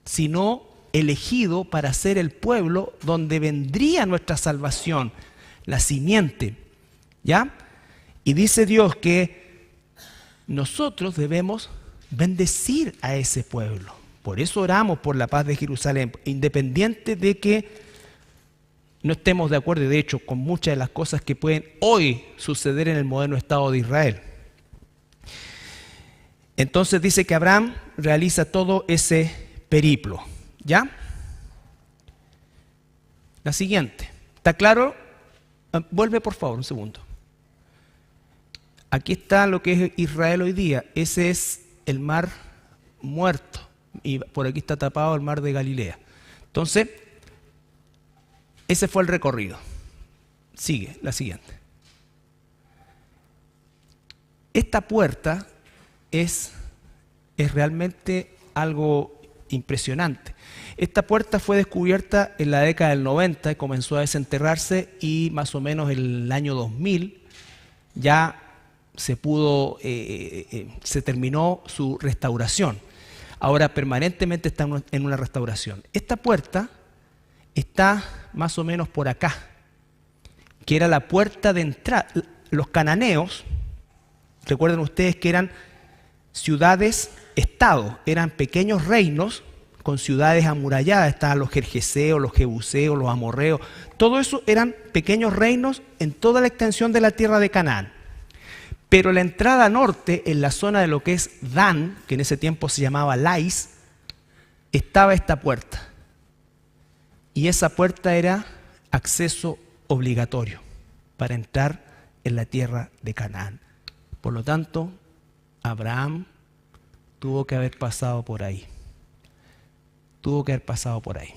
sino elegido para ser el pueblo donde vendría nuestra salvación, la simiente. ¿Ya? Y dice Dios que nosotros debemos bendecir a ese pueblo. Por eso oramos por la paz de Jerusalén, independiente de que no estemos de acuerdo, de hecho, con muchas de las cosas que pueden hoy suceder en el moderno Estado de Israel. Entonces dice que Abraham realiza todo ese periplo. ¿Ya? La siguiente. ¿Está claro? Vuelve por favor un segundo. Aquí está lo que es Israel hoy día. Ese es el mar muerto. Y por aquí está tapado el mar de Galilea. Entonces, ese fue el recorrido. Sigue, la siguiente. Esta puerta es realmente algo impresionante. Esta puerta fue descubierta en la década del 90 y comenzó a desenterrarse, y más o menos en el año 2000 ya se terminó su restauración. Ahora permanentemente está en una restauración. Esta puerta está más o menos por acá, que era la puerta de entrada. Los cananeos, recuerden ustedes que eran ciudades-estados, eran pequeños reinos con ciudades amuralladas. Estaban los gergeseos, los jebuseos, los amorreos. Todo eso eran pequeños reinos en toda la extensión de la tierra de Canaán. Pero la entrada norte, en la zona de lo que es Dan, que en ese tiempo se llamaba Lais, estaba esta puerta. Y esa puerta era acceso obligatorio para entrar en la tierra de Canaán. Por lo tanto, Abraham tuvo que haber pasado por ahí. Tuvo que haber pasado por ahí.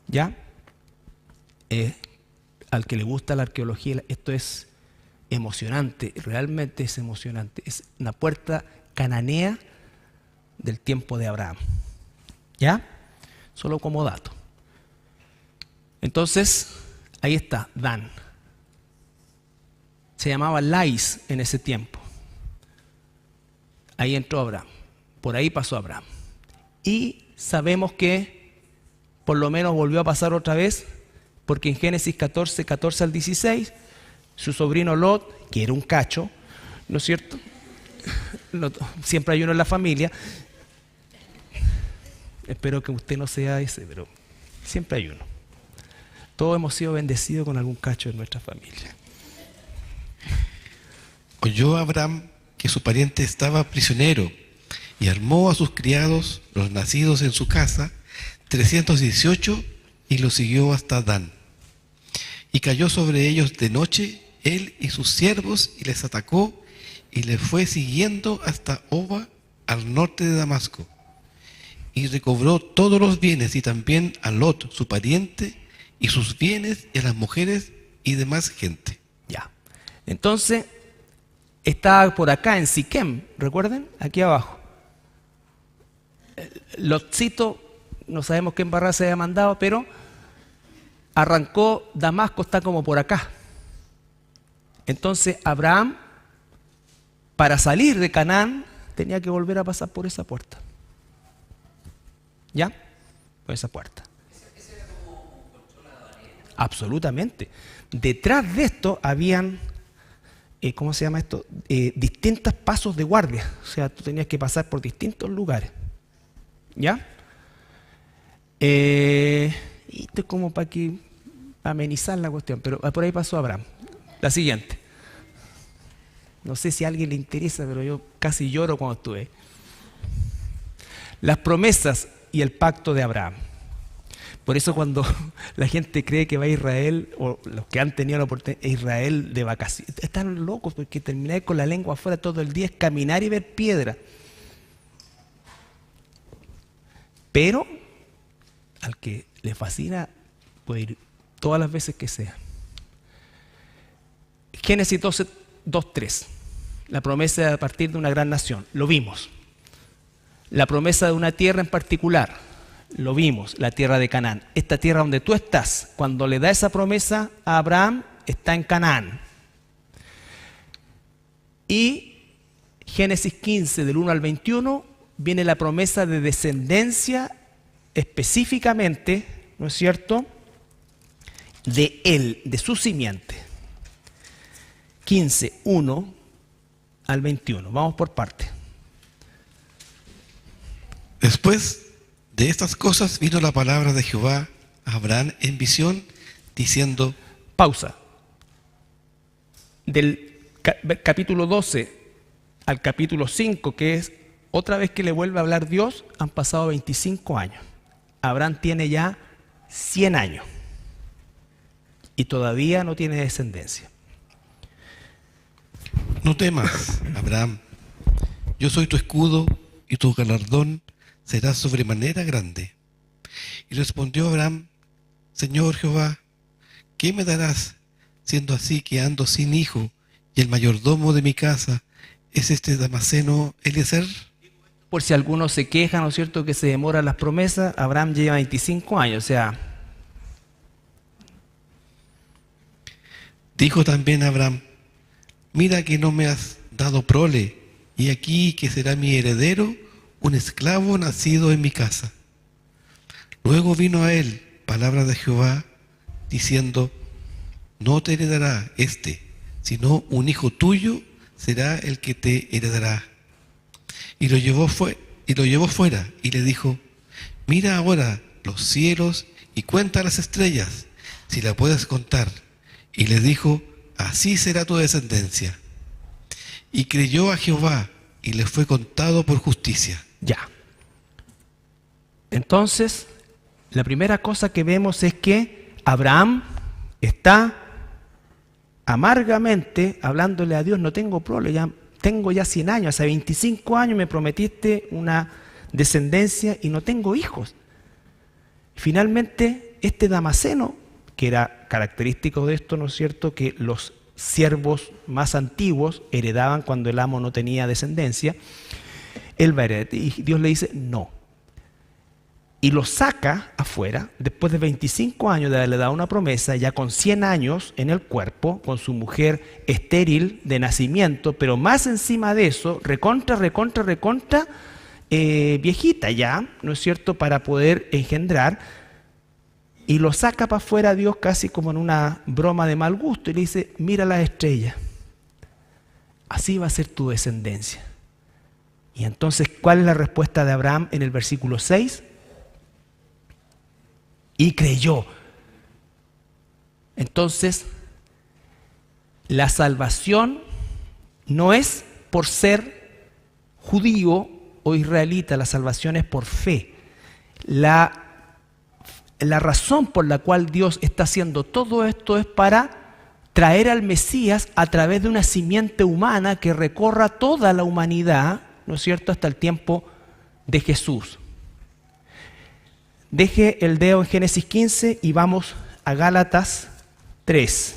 ¿Ya? Al que le gusta la arqueología, esto es emocionante, realmente es emocionante. Es una puerta cananea del tiempo de Abraham. ¿Ya? Solo como dato. Entonces, ahí está, Dan. Se llamaba Lais en ese tiempo. Ahí entró Abraham. Por ahí pasó Abraham. Y sabemos que por lo menos volvió a pasar otra vez, porque en Génesis 14, 14 al 16, su sobrino Lot, que era un cacho, ¿no es cierto? Siempre hay uno en la familia. Espero que usted no sea ese, pero siempre hay uno. Todos hemos sido bendecidos con algún cacho en nuestra familia. Oyó Abraham que su pariente estaba prisionero y armó a sus criados, los nacidos en su casa, 318, y los siguió hasta Dan. Y cayó sobre ellos de noche él y sus siervos, y les atacó, y les fue siguiendo hasta Oba, al norte de Damasco. Y recobró todos los bienes, y también a Lot, su pariente, y sus bienes, y a las mujeres y demás gente. Ya. Entonces, estaba por acá en Siquem, ¿recuerden? Aquí abajo. Lotcito, no sabemos qué embarrada se había mandado, pero arrancó. Damasco está como por acá. Entonces Abraham, para salir de Canaán, tenía que volver a pasar por esa puerta. ¿Ya? Por esa puerta. ¿Ese era como control aduanero? Absolutamente. Detrás de esto habían, ¿cómo se llama esto? Distintos pasos de guardia. O sea, tú tenías que pasar por distintos lugares. ¿Ya? Y esto es como para amenizar la cuestión, pero por ahí pasó Abraham. La siguiente. No sé si a alguien le interesa, pero yo casi lloro cuando estuve. Las promesas y el pacto de Abraham. Por eso cuando la gente cree que va a Israel, o los que han tenido la oportunidad, a Israel de vacaciones, están locos, porque terminar con la lengua afuera todo el día es caminar y ver piedra. Pero al que le fascina puede ir todas las veces que sea. Génesis 12, 2:3. La promesa de partir de una gran nación. Lo vimos. La promesa de una tierra en particular. Lo vimos, la tierra de Canaán. Esta tierra donde tú estás, cuando le da esa promesa a Abraham, está en Canaán. Y Génesis 15, del 1 al 21, viene la promesa de descendencia específicamente, ¿no es cierto?, de él, de su simiente. 15, 1 al 21. Vamos por parte. Después de estas cosas vino la palabra de Jehová a Abraham en visión, diciendo... Pausa. Del capítulo 12 al capítulo 5, que es otra vez que le vuelve a hablar Dios, han pasado 25 años. Abraham tiene ya 100 años y todavía no tiene descendencia. No temas, Abraham, yo soy tu escudo y tu galardón será sobremanera grande. Y respondió Abraham, Señor Jehová, ¿qué me darás, siendo así que ando sin hijo, y el mayordomo de mi casa ¿es este Damaseno Eliezer? Por si algunos se quejan, ¿no es cierto?, que se demoran las promesas, Abraham lleva 25 años, o sea, Dijo también Abraham, mira que no me has dado prole, y aquí que será mi heredero, un esclavo nacido en mi casa. Luego vino a él palabra de Jehová, diciendo, no te heredará sino un hijo tuyo será el que te heredará. Y lo llevó fuera, y le dijo, mira ahora los cielos y cuenta las estrellas, si la puedes contar. Y le dijo, así será tu descendencia. Y creyó a Jehová, y le fue contado por justicia. ya. Entonces, la primera cosa que vemos es que Abraham está amargamente hablándole a Dios, no tengo problema, tengo ya 100 años, hace 25 años me prometiste una descendencia y no tengo hijos. Finalmente, este Damaseno, que era característico de esto, ¿no es cierto?, que los siervos más antiguos heredaban cuando el amo no tenía descendencia, él va a heredar, y Dios le dice no. Y lo saca afuera, después de 25 años de haberle dado una promesa, ya con 100 años en el cuerpo, con su mujer estéril de nacimiento, pero más encima de eso, recontra, viejita ya, ¿no es cierto?, para poder engendrar. Y lo saca para afuera Dios casi como en una broma de mal gusto y le dice, mira las estrellas, así va a ser tu descendencia. Y entonces, ¿cuál es la respuesta de Abraham en el versículo 6? Y creyó. Entonces, la salvación no es por ser judío o israelita, la salvación es por fe. La razón por la cual Dios está haciendo todo esto es para traer al Mesías a través de una simiente humana que recorra toda la humanidad, ¿no es cierto?, hasta el tiempo de Jesús. Deje el dedo en Génesis 15 y vamos a Gálatas 3.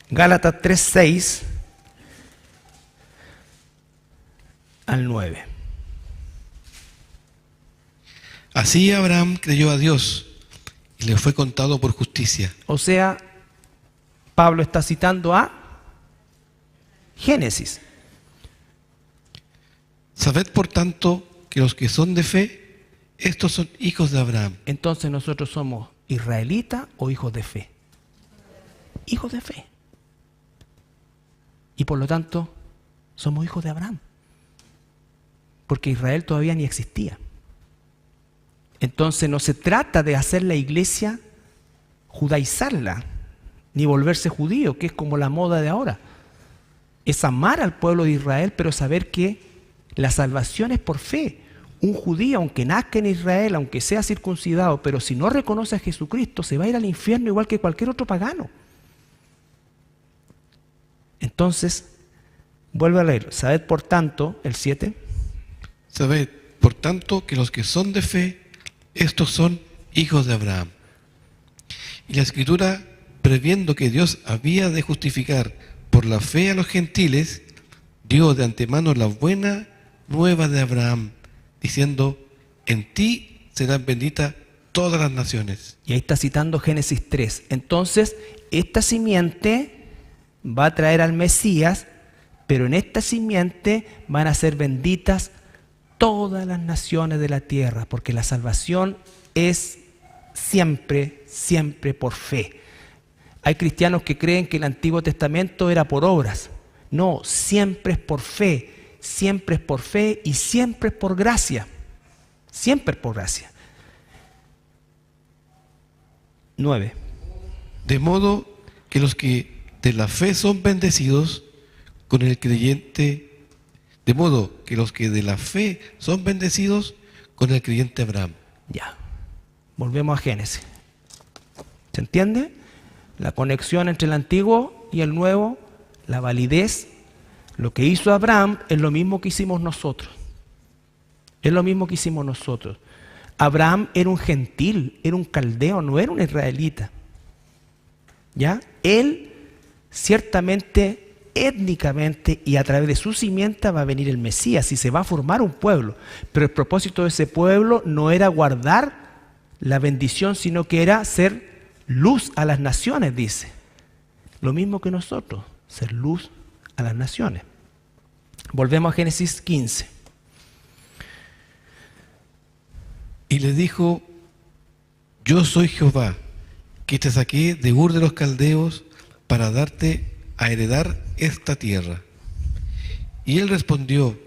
Gálatas 3, 6 al 9. Así Abraham creyó a Dios y le fue contado por justicia. O sea, Pablo está citando a Génesis. Sabed por tanto que los que son de fe, estos son hijos de Abraham. Entonces nosotros somos israelitas o hijos de fe. Hijos de fe. Y por lo tanto, somos hijos de Abraham. Porque Israel todavía ni existía. Entonces no se trata de hacer la iglesia, judaizarla, ni volverse judío, que es como la moda de ahora. Es amar al pueblo de Israel, pero saber que la salvación es por fe. Un judío, aunque nazca en Israel, aunque sea circuncidado, pero si no reconoce a Jesucristo, se va a ir al infierno igual que cualquier otro pagano. Entonces, vuelve a leer. Sabed por tanto, el 7. Sabed por tanto que los que son de fe, estos son hijos de Abraham. Y la Escritura, previendo que Dios había de justificar por la fe a los gentiles, dio de antemano la buena nueva de Abraham, diciendo, en ti serán benditas todas las naciones. Y ahí está citando Génesis 3. Entonces, esta simiente va a traer al Mesías, pero en esta simiente van a ser benditas todas las naciones de la tierra, porque la salvación es siempre, siempre por fe. Hay cristianos que creen que el Antiguo Testamento era por obras. No, siempre es por fe, siempre es por fe y siempre es por gracia. Siempre es por gracia. 9. De modo que los que de la fe son bendecidos con el creyente, de modo que los que de la fe son bendecidos con el creyente Abraham. Ya, volvemos a Génesis. ¿Se entiende? la conexión entre el antiguo y el nuevo, la validez. Lo que hizo Abraham es lo mismo que hicimos nosotros. Es lo mismo que hicimos nosotros. Abraham era un gentil, era un caldeo, no era un israelita. ¿Ya? Él ciertamente, étnicamente y a través de su simiente va a venir el Mesías y se va a formar un pueblo. Pero el propósito de ese pueblo no era guardar la bendición, sino que era ser luz a las naciones, dice. Lo mismo que nosotros, ser luz a las naciones. Volvemos a Génesis 15. Y le dijo: yo soy Jehová, que te saqué de Ur de los Caldeos para darte a heredar esta tierra. Y él respondió: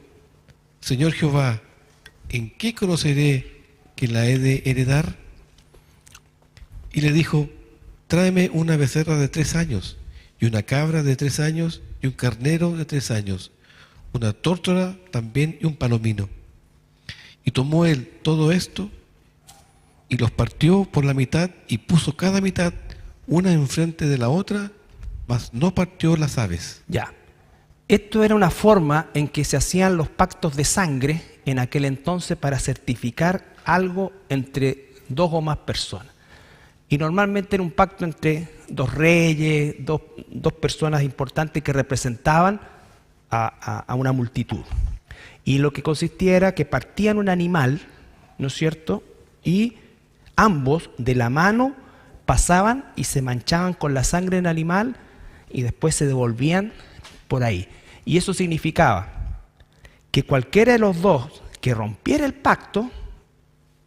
Señor Jehová, ¿en qué conoceré que la he de heredar? Y le dijo: tráeme una becerra de 3 años, y una cabra de 3 años, y un carnero de 3 años, una tórtola también y un palomino. Y tomó él todo esto, y los partió por la mitad, y puso cada mitad una enfrente de la otra, mas no partió las aves. Ya. Esto era una forma en que se hacían los pactos de sangre en aquel entonces para certificar algo entre 2 o más personas. Y normalmente era un pacto entre 2 reyes, dos personas importantes que representaban a una multitud. Y lo que consistía era que partían un animal, ¿no es cierto? Y ambos de la mano pasaban y se manchaban con la sangre del animal y después se devolvían por ahí. Y eso significaba que cualquiera de los dos que rompiera el pacto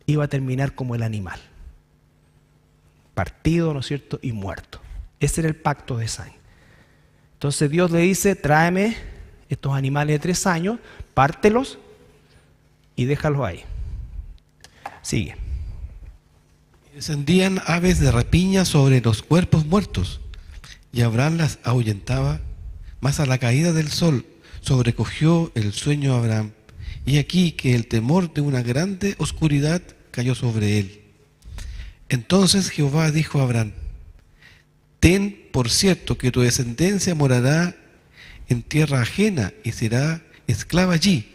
iba a terminar como el animal, partido, ¿no es cierto?, y muerto. Ese era el pacto de sangre. Entonces Dios le dice: tráeme estos animales de 3 años, pártelos y déjalos ahí. Sigue. Descendían aves de rapiña sobre los cuerpos muertos, y Abraham las ahuyentaba, mas a la caída del sol sobrecogió el sueño a Abraham, y aquí que el temor de una grande oscuridad cayó sobre él. Entonces Jehová dijo a Abraham: ten por cierto que tu descendencia morará en tierra ajena y será esclava allí,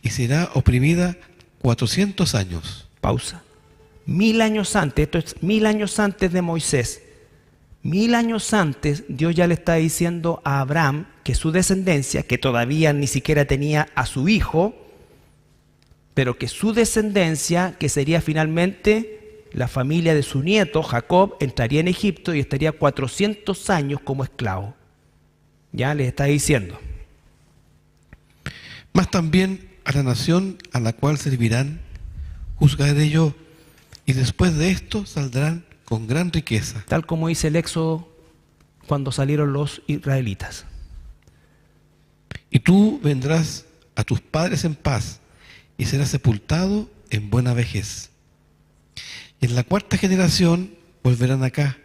y será oprimida 400 años. Pausa. 1000 años antes, esto es 1000 años antes de Moisés. 1000 años antes, Dios ya le está diciendo a Abraham que su descendencia, que todavía ni siquiera tenía a su hijo, pero que su descendencia, que sería finalmente la familia de su nieto, Jacob, entraría en Egipto y estaría 400 años como esclavo. Ya les está diciendo. Mas también a la nación a la cual servirán, juzgaré yo, y después de esto saldrán con gran riqueza. Tal como dice el Éxodo cuando salieron los israelitas. Y tú vendrás a tus padres en paz, y serás sepultado en buena vejez. Y en la 4ª generación volverán acá,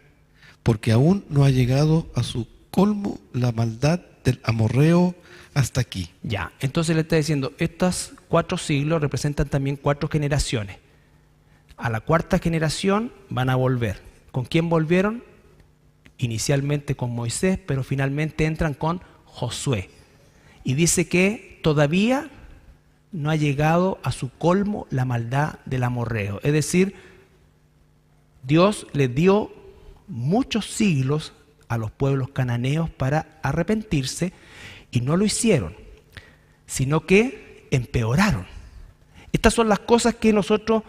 porque aún no ha llegado a su colmo la maldad del amorreo hasta aquí. Ya, entonces le está diciendo, estos 4 siglos representan también 4 generaciones. A la 4ª generación van a volver. ¿Con quién volvieron? Inicialmente con Moisés, pero finalmente entran con Josué. Y dice que todavía no ha llegado a su colmo la maldad del amorreo. Es decir, Dios les dio muchos siglos a los pueblos cananeos para arrepentirse y no lo hicieron, sino que empeoraron. Estas son las cosas que nosotros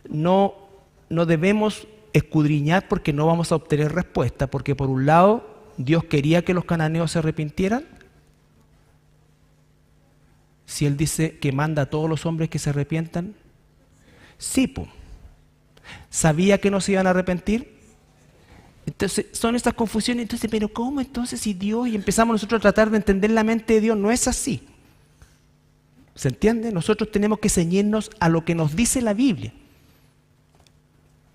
no debemos escudriñar porque no vamos a obtener respuesta, porque por un lado Dios quería que los cananeos se arrepintieran. Si Él dice que manda a todos los hombres que se arrepientan, sí, pues. ¿Sabía que no se iban a arrepentir? Entonces son estas confusiones. Entonces, pero ¿cómo entonces si Dios? Y empezamos nosotros a tratar de entender la mente de Dios. No es así. ¿Se entiende? Nosotros tenemos que ceñirnos a lo que nos dice la Biblia.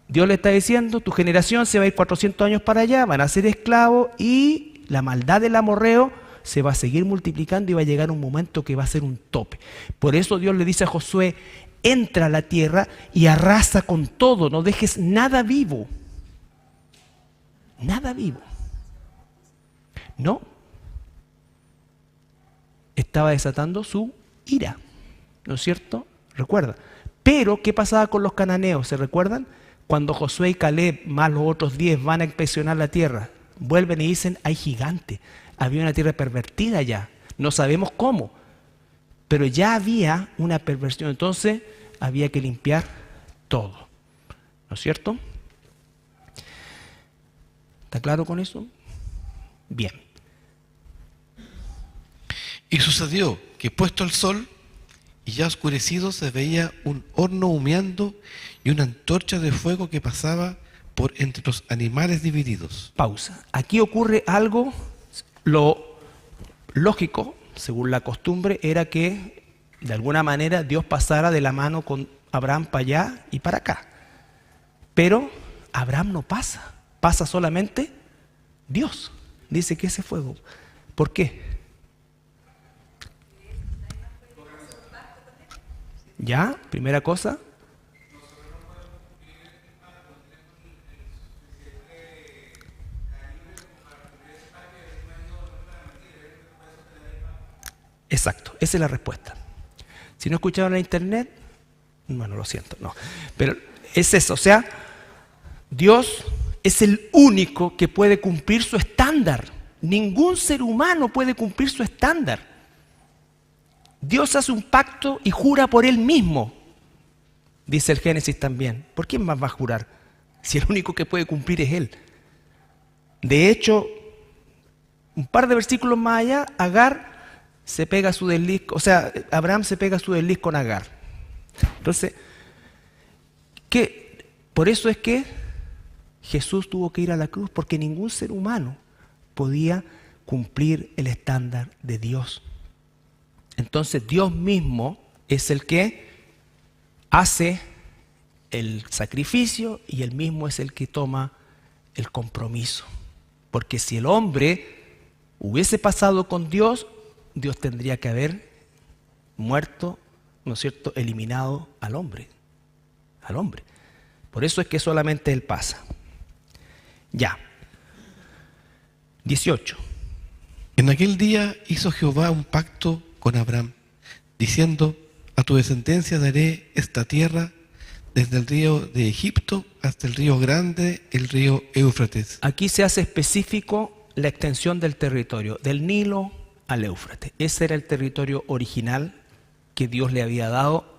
Dios le está diciendo, tu generación se va a ir 400 años para allá, van a ser esclavos y la maldad del amorreo se va a seguir multiplicando y va a llegar un momento que va a ser un tope. Por eso Dios le dice a Josué, entra a la tierra y arrasa con todo, no dejes nada vivo. Nada vivo. No. Estaba desatando su ira, ¿no es cierto? Recuerda. Pero, ¿qué pasaba con los cananeos? ¿Se recuerdan? Cuando Josué y Caleb, más los otros 10, van a inspeccionar la tierra, vuelven y dicen, hay gigantes. Había una tierra pervertida ya. No sabemos cómo, pero ya había una perversión. Entonces, había que limpiar todo, ¿no es cierto? ¿Está claro con eso? Bien. Y sucedió que puesto el sol y ya oscurecido se veía un horno humeando y una antorcha de fuego que pasaba por entre los animales divididos. Pausa. Aquí ocurre algo, lo lógico, según la costumbre, era que de alguna manera Dios pasara de la mano con Abraham para allá y para acá. Pero Abraham no pasa, pasa solamente Dios. Dice que ese fuego. ¿Por qué? ¿Ya? Primera cosa. Exacto, esa es la respuesta. Si no escucharon en internet, bueno, lo siento, no. Pero es eso, o sea, Dios es el único que puede cumplir su estándar. Ningún ser humano puede cumplir su estándar. Dios hace un pacto y jura por Él mismo, dice el Génesis también. ¿Por quién más va a jurar? Si el único que puede cumplir es Él. De hecho, un par de versículos más allá, Agar se pega su desliz, o sea, Abraham se pega su desliz con Agar. Entonces, por eso es que Jesús tuvo que ir a la cruz, porque ningún ser humano podía cumplir el estándar de Dios. Entonces Dios mismo es el que hace el sacrificio y Él mismo es el que toma el compromiso. Porque si el hombre hubiese pasado con Dios, Dios tendría que haber muerto, ¿no es cierto?, eliminado al hombre. Al hombre. Por eso es que solamente Él pasa. Ya. 18. En aquel día hizo Jehová un pacto con Abraham, diciendo, a tu descendencia daré esta tierra desde el río de Egipto hasta el río grande, el río Éufrates. Aquí se hace específico la extensión del territorio, del Nilo al Éufrates. Ese era el territorio original que Dios le había dado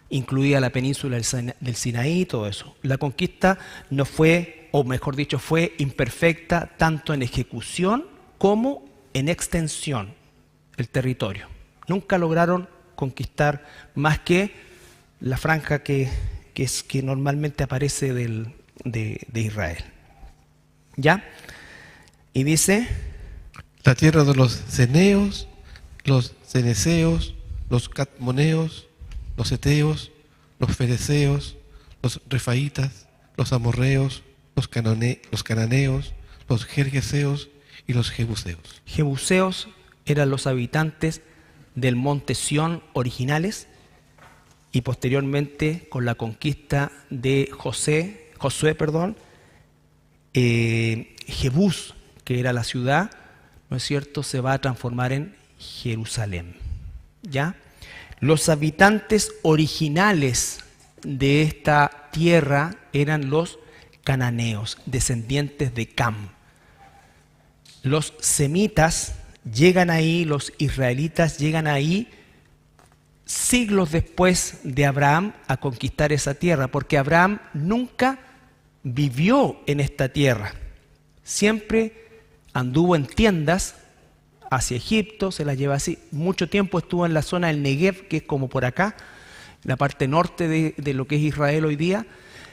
incluida la península del Sinaí y todo eso. La conquista no fue, o mejor dicho, fue imperfecta tanto en ejecución como en extensión el territorio. Nunca lograron conquistar más que la franja que normalmente aparece de Israel. ¿Ya? Y dice... La tierra de los ceneos, los ceneseos, los catmoneos, los eteos, los fereceos, los refaitas, los amorreos, los cananeos, los gergeseos y los jebuseos. Jebuseos eran los habitantes del monte Sión originales y posteriormente con la conquista de Josué, Jebús, que era la ciudad, ¿no es cierto?, se va a transformar en Jerusalén. ¿Ya? Los habitantes originales de esta tierra eran los cananeos, descendientes de Cam. Los semitas llegan ahí, los israelitas llegan ahí siglos después de Abraham a conquistar esa tierra, porque Abraham nunca vivió en esta tierra. Siempre anduvo en tiendas hacia Egipto, se las lleva así. Mucho tiempo estuvo en la zona del Negev, que es como por acá, la parte norte de lo que es Israel hoy día.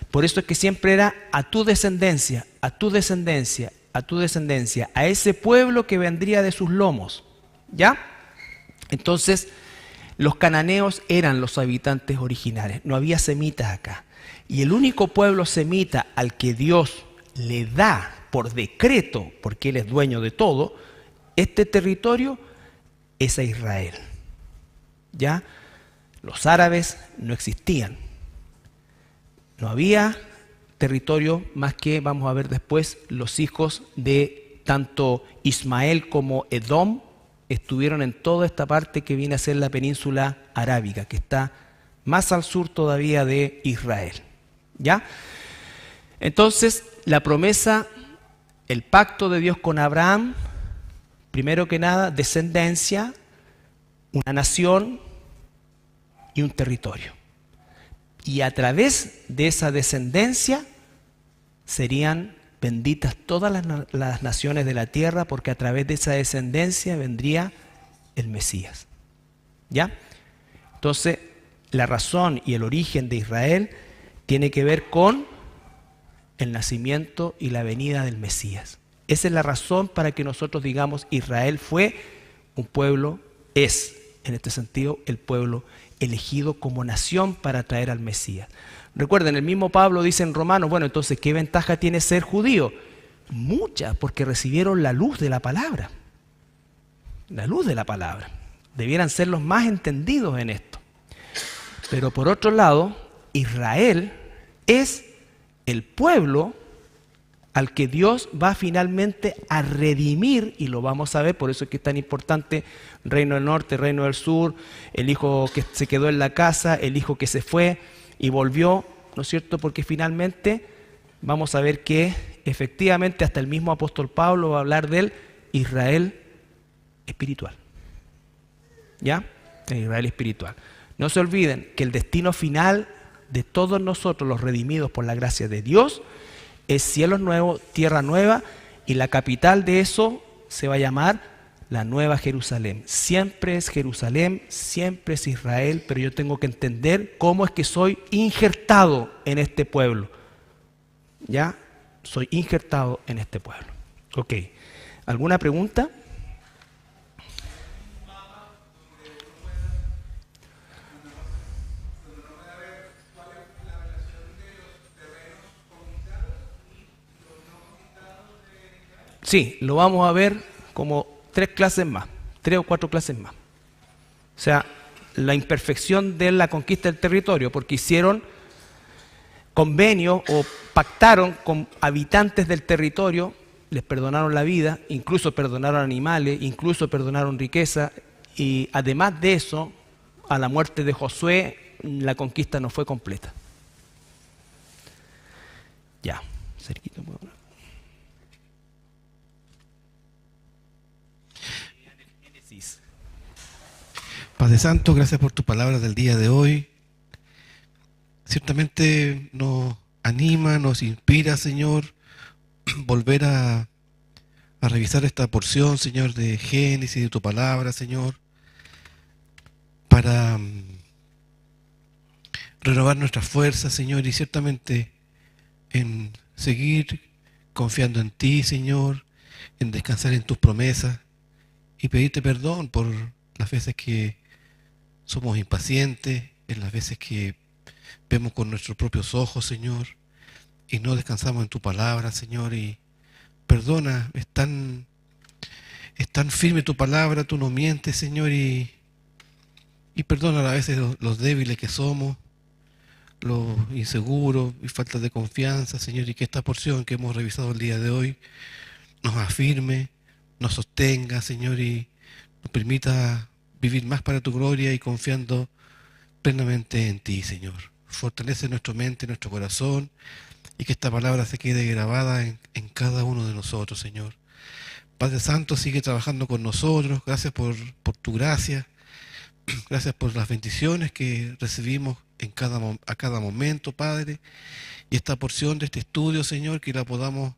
Por eso es que siempre era a tu descendencia, a tu descendencia, a tu descendencia, a ese pueblo que vendría de sus lomos. ¿Ya? Entonces, los cananeos eran los habitantes originales, no había semitas acá. Y el único pueblo semita al que Dios le da por decreto, porque Él es dueño de todo, este territorio es a Israel. ¿Ya? Los árabes no existían. No había territorio más que, vamos a ver después, los hijos de tanto Ismael como Edom estuvieron en toda esta parte que viene a ser la península arábiga, que está más al sur todavía de Israel. ¿Ya? Entonces, la promesa, el pacto de Dios con Abraham, primero que nada, descendencia, una nación y un territorio. Y a través de esa descendencia serían benditas todas las naciones de la tierra, porque a través de esa descendencia vendría el Mesías. ¿Ya? Entonces, la razón y el origen de Israel tiene que ver con el nacimiento y la venida del Mesías. Esa es la razón para que nosotros digamos Israel fue un pueblo, es en este sentido el pueblo elegido como nación para traer al Mesías. Recuerden, el mismo Pablo dice en Romanos, bueno, entonces, ¿qué ventaja tiene ser judío? Mucha, porque recibieron la luz de la palabra. La luz de la palabra. Debieran ser los más entendidos en esto. Pero por otro lado, Israel es el pueblo al que Dios va finalmente a redimir, y lo vamos a ver, por eso es que es tan importante reino del norte, reino del sur, el hijo que se quedó en la casa, el hijo que se fue y volvió, ¿no es cierto? Porque finalmente vamos a ver que efectivamente hasta el mismo apóstol Pablo va a hablar del Israel espiritual. ¿Ya? El Israel espiritual. No se olviden que el destino final de todos nosotros, los redimidos por la gracia de Dios, es cielos nuevos, tierra nueva, y la capital de eso se va a llamar la Nueva Jerusalén. Siempre es Jerusalén, siempre es Israel, pero yo tengo que entender cómo es que soy injertado en este pueblo. ¿Ya? Soy injertado en este pueblo. Ok. ¿Alguna pregunta? Sí, lo vamos a ver como 3 clases más, 3 o 4 clases más. O sea, la imperfección de la conquista del territorio, porque hicieron convenios o pactaron con habitantes del territorio, les perdonaron la vida, incluso perdonaron animales, incluso perdonaron riqueza, y además de eso, a la muerte de Josué, la conquista no fue completa. Ya, cerquita. Padre Santo, gracias por tu palabra del día de hoy. Ciertamente nos anima, nos inspira, Señor, volver a revisar esta porción, Señor, de Génesis, de tu palabra, Señor, para renovar nuestras fuerzas, Señor, y ciertamente en seguir confiando en ti, Señor, en descansar en tus promesas y pedirte perdón por las veces que somos impacientes, en las veces que vemos con nuestros propios ojos, Señor, y no descansamos en tu palabra, Señor, y perdona, es tan firme tu palabra, tú no mientes, Señor, y perdona a veces los débiles que somos, los inseguros y falta de confianza, Señor, y que esta porción que hemos revisado el día de hoy nos afirme, nos sostenga, Señor, y nos permita vivir más para tu gloria y confiando plenamente en ti, Señor. Fortalece nuestra mente, nuestro corazón, y que esta palabra se quede grabada en cada uno de nosotros, Señor. Padre Santo, sigue trabajando con nosotros. Gracias por tu gracia. Gracias por las bendiciones que recibimos a cada momento, Padre. Y esta porción de este estudio, Señor, que la podamos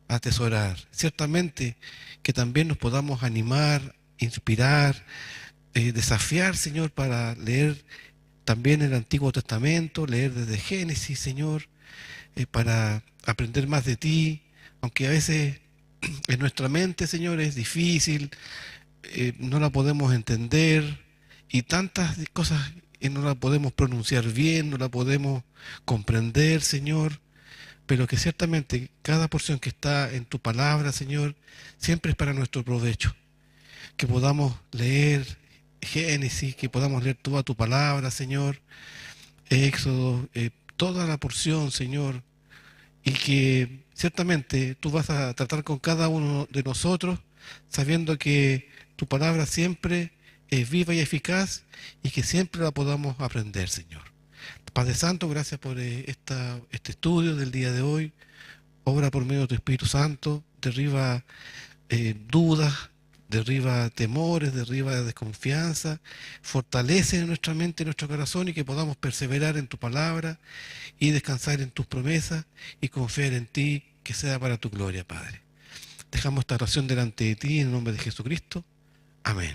atesorar. Ciertamente que también nos podamos animar, inspirar, desafiar, Señor, para leer también el Antiguo Testamento, leer desde Génesis, Señor, para aprender más de ti, aunque a veces en nuestra mente, Señor, es difícil, no la podemos entender, y tantas cosas no la podemos pronunciar bien, no la podemos comprender, Señor, pero que ciertamente cada porción que está en tu palabra, Señor, siempre es para nuestro provecho. Que podamos leer Génesis, que podamos leer toda tu palabra, Señor, Éxodo, toda la porción, Señor, y que Ciertamente tú vas a tratar con cada uno de nosotros, sabiendo que tu palabra siempre es viva y eficaz y que siempre la podamos aprender, Señor. Padre Santo, gracias por este estudio del día de hoy. Obra por medio de tu Espíritu Santo, derriba dudas, derriba temores, derriba desconfianza, fortalece nuestra mente y nuestro corazón y que podamos perseverar en tu palabra y descansar en tus promesas y confiar en ti, que sea para tu gloria, Padre. Dejamos esta oración delante de ti en el nombre de Jesucristo. Amén.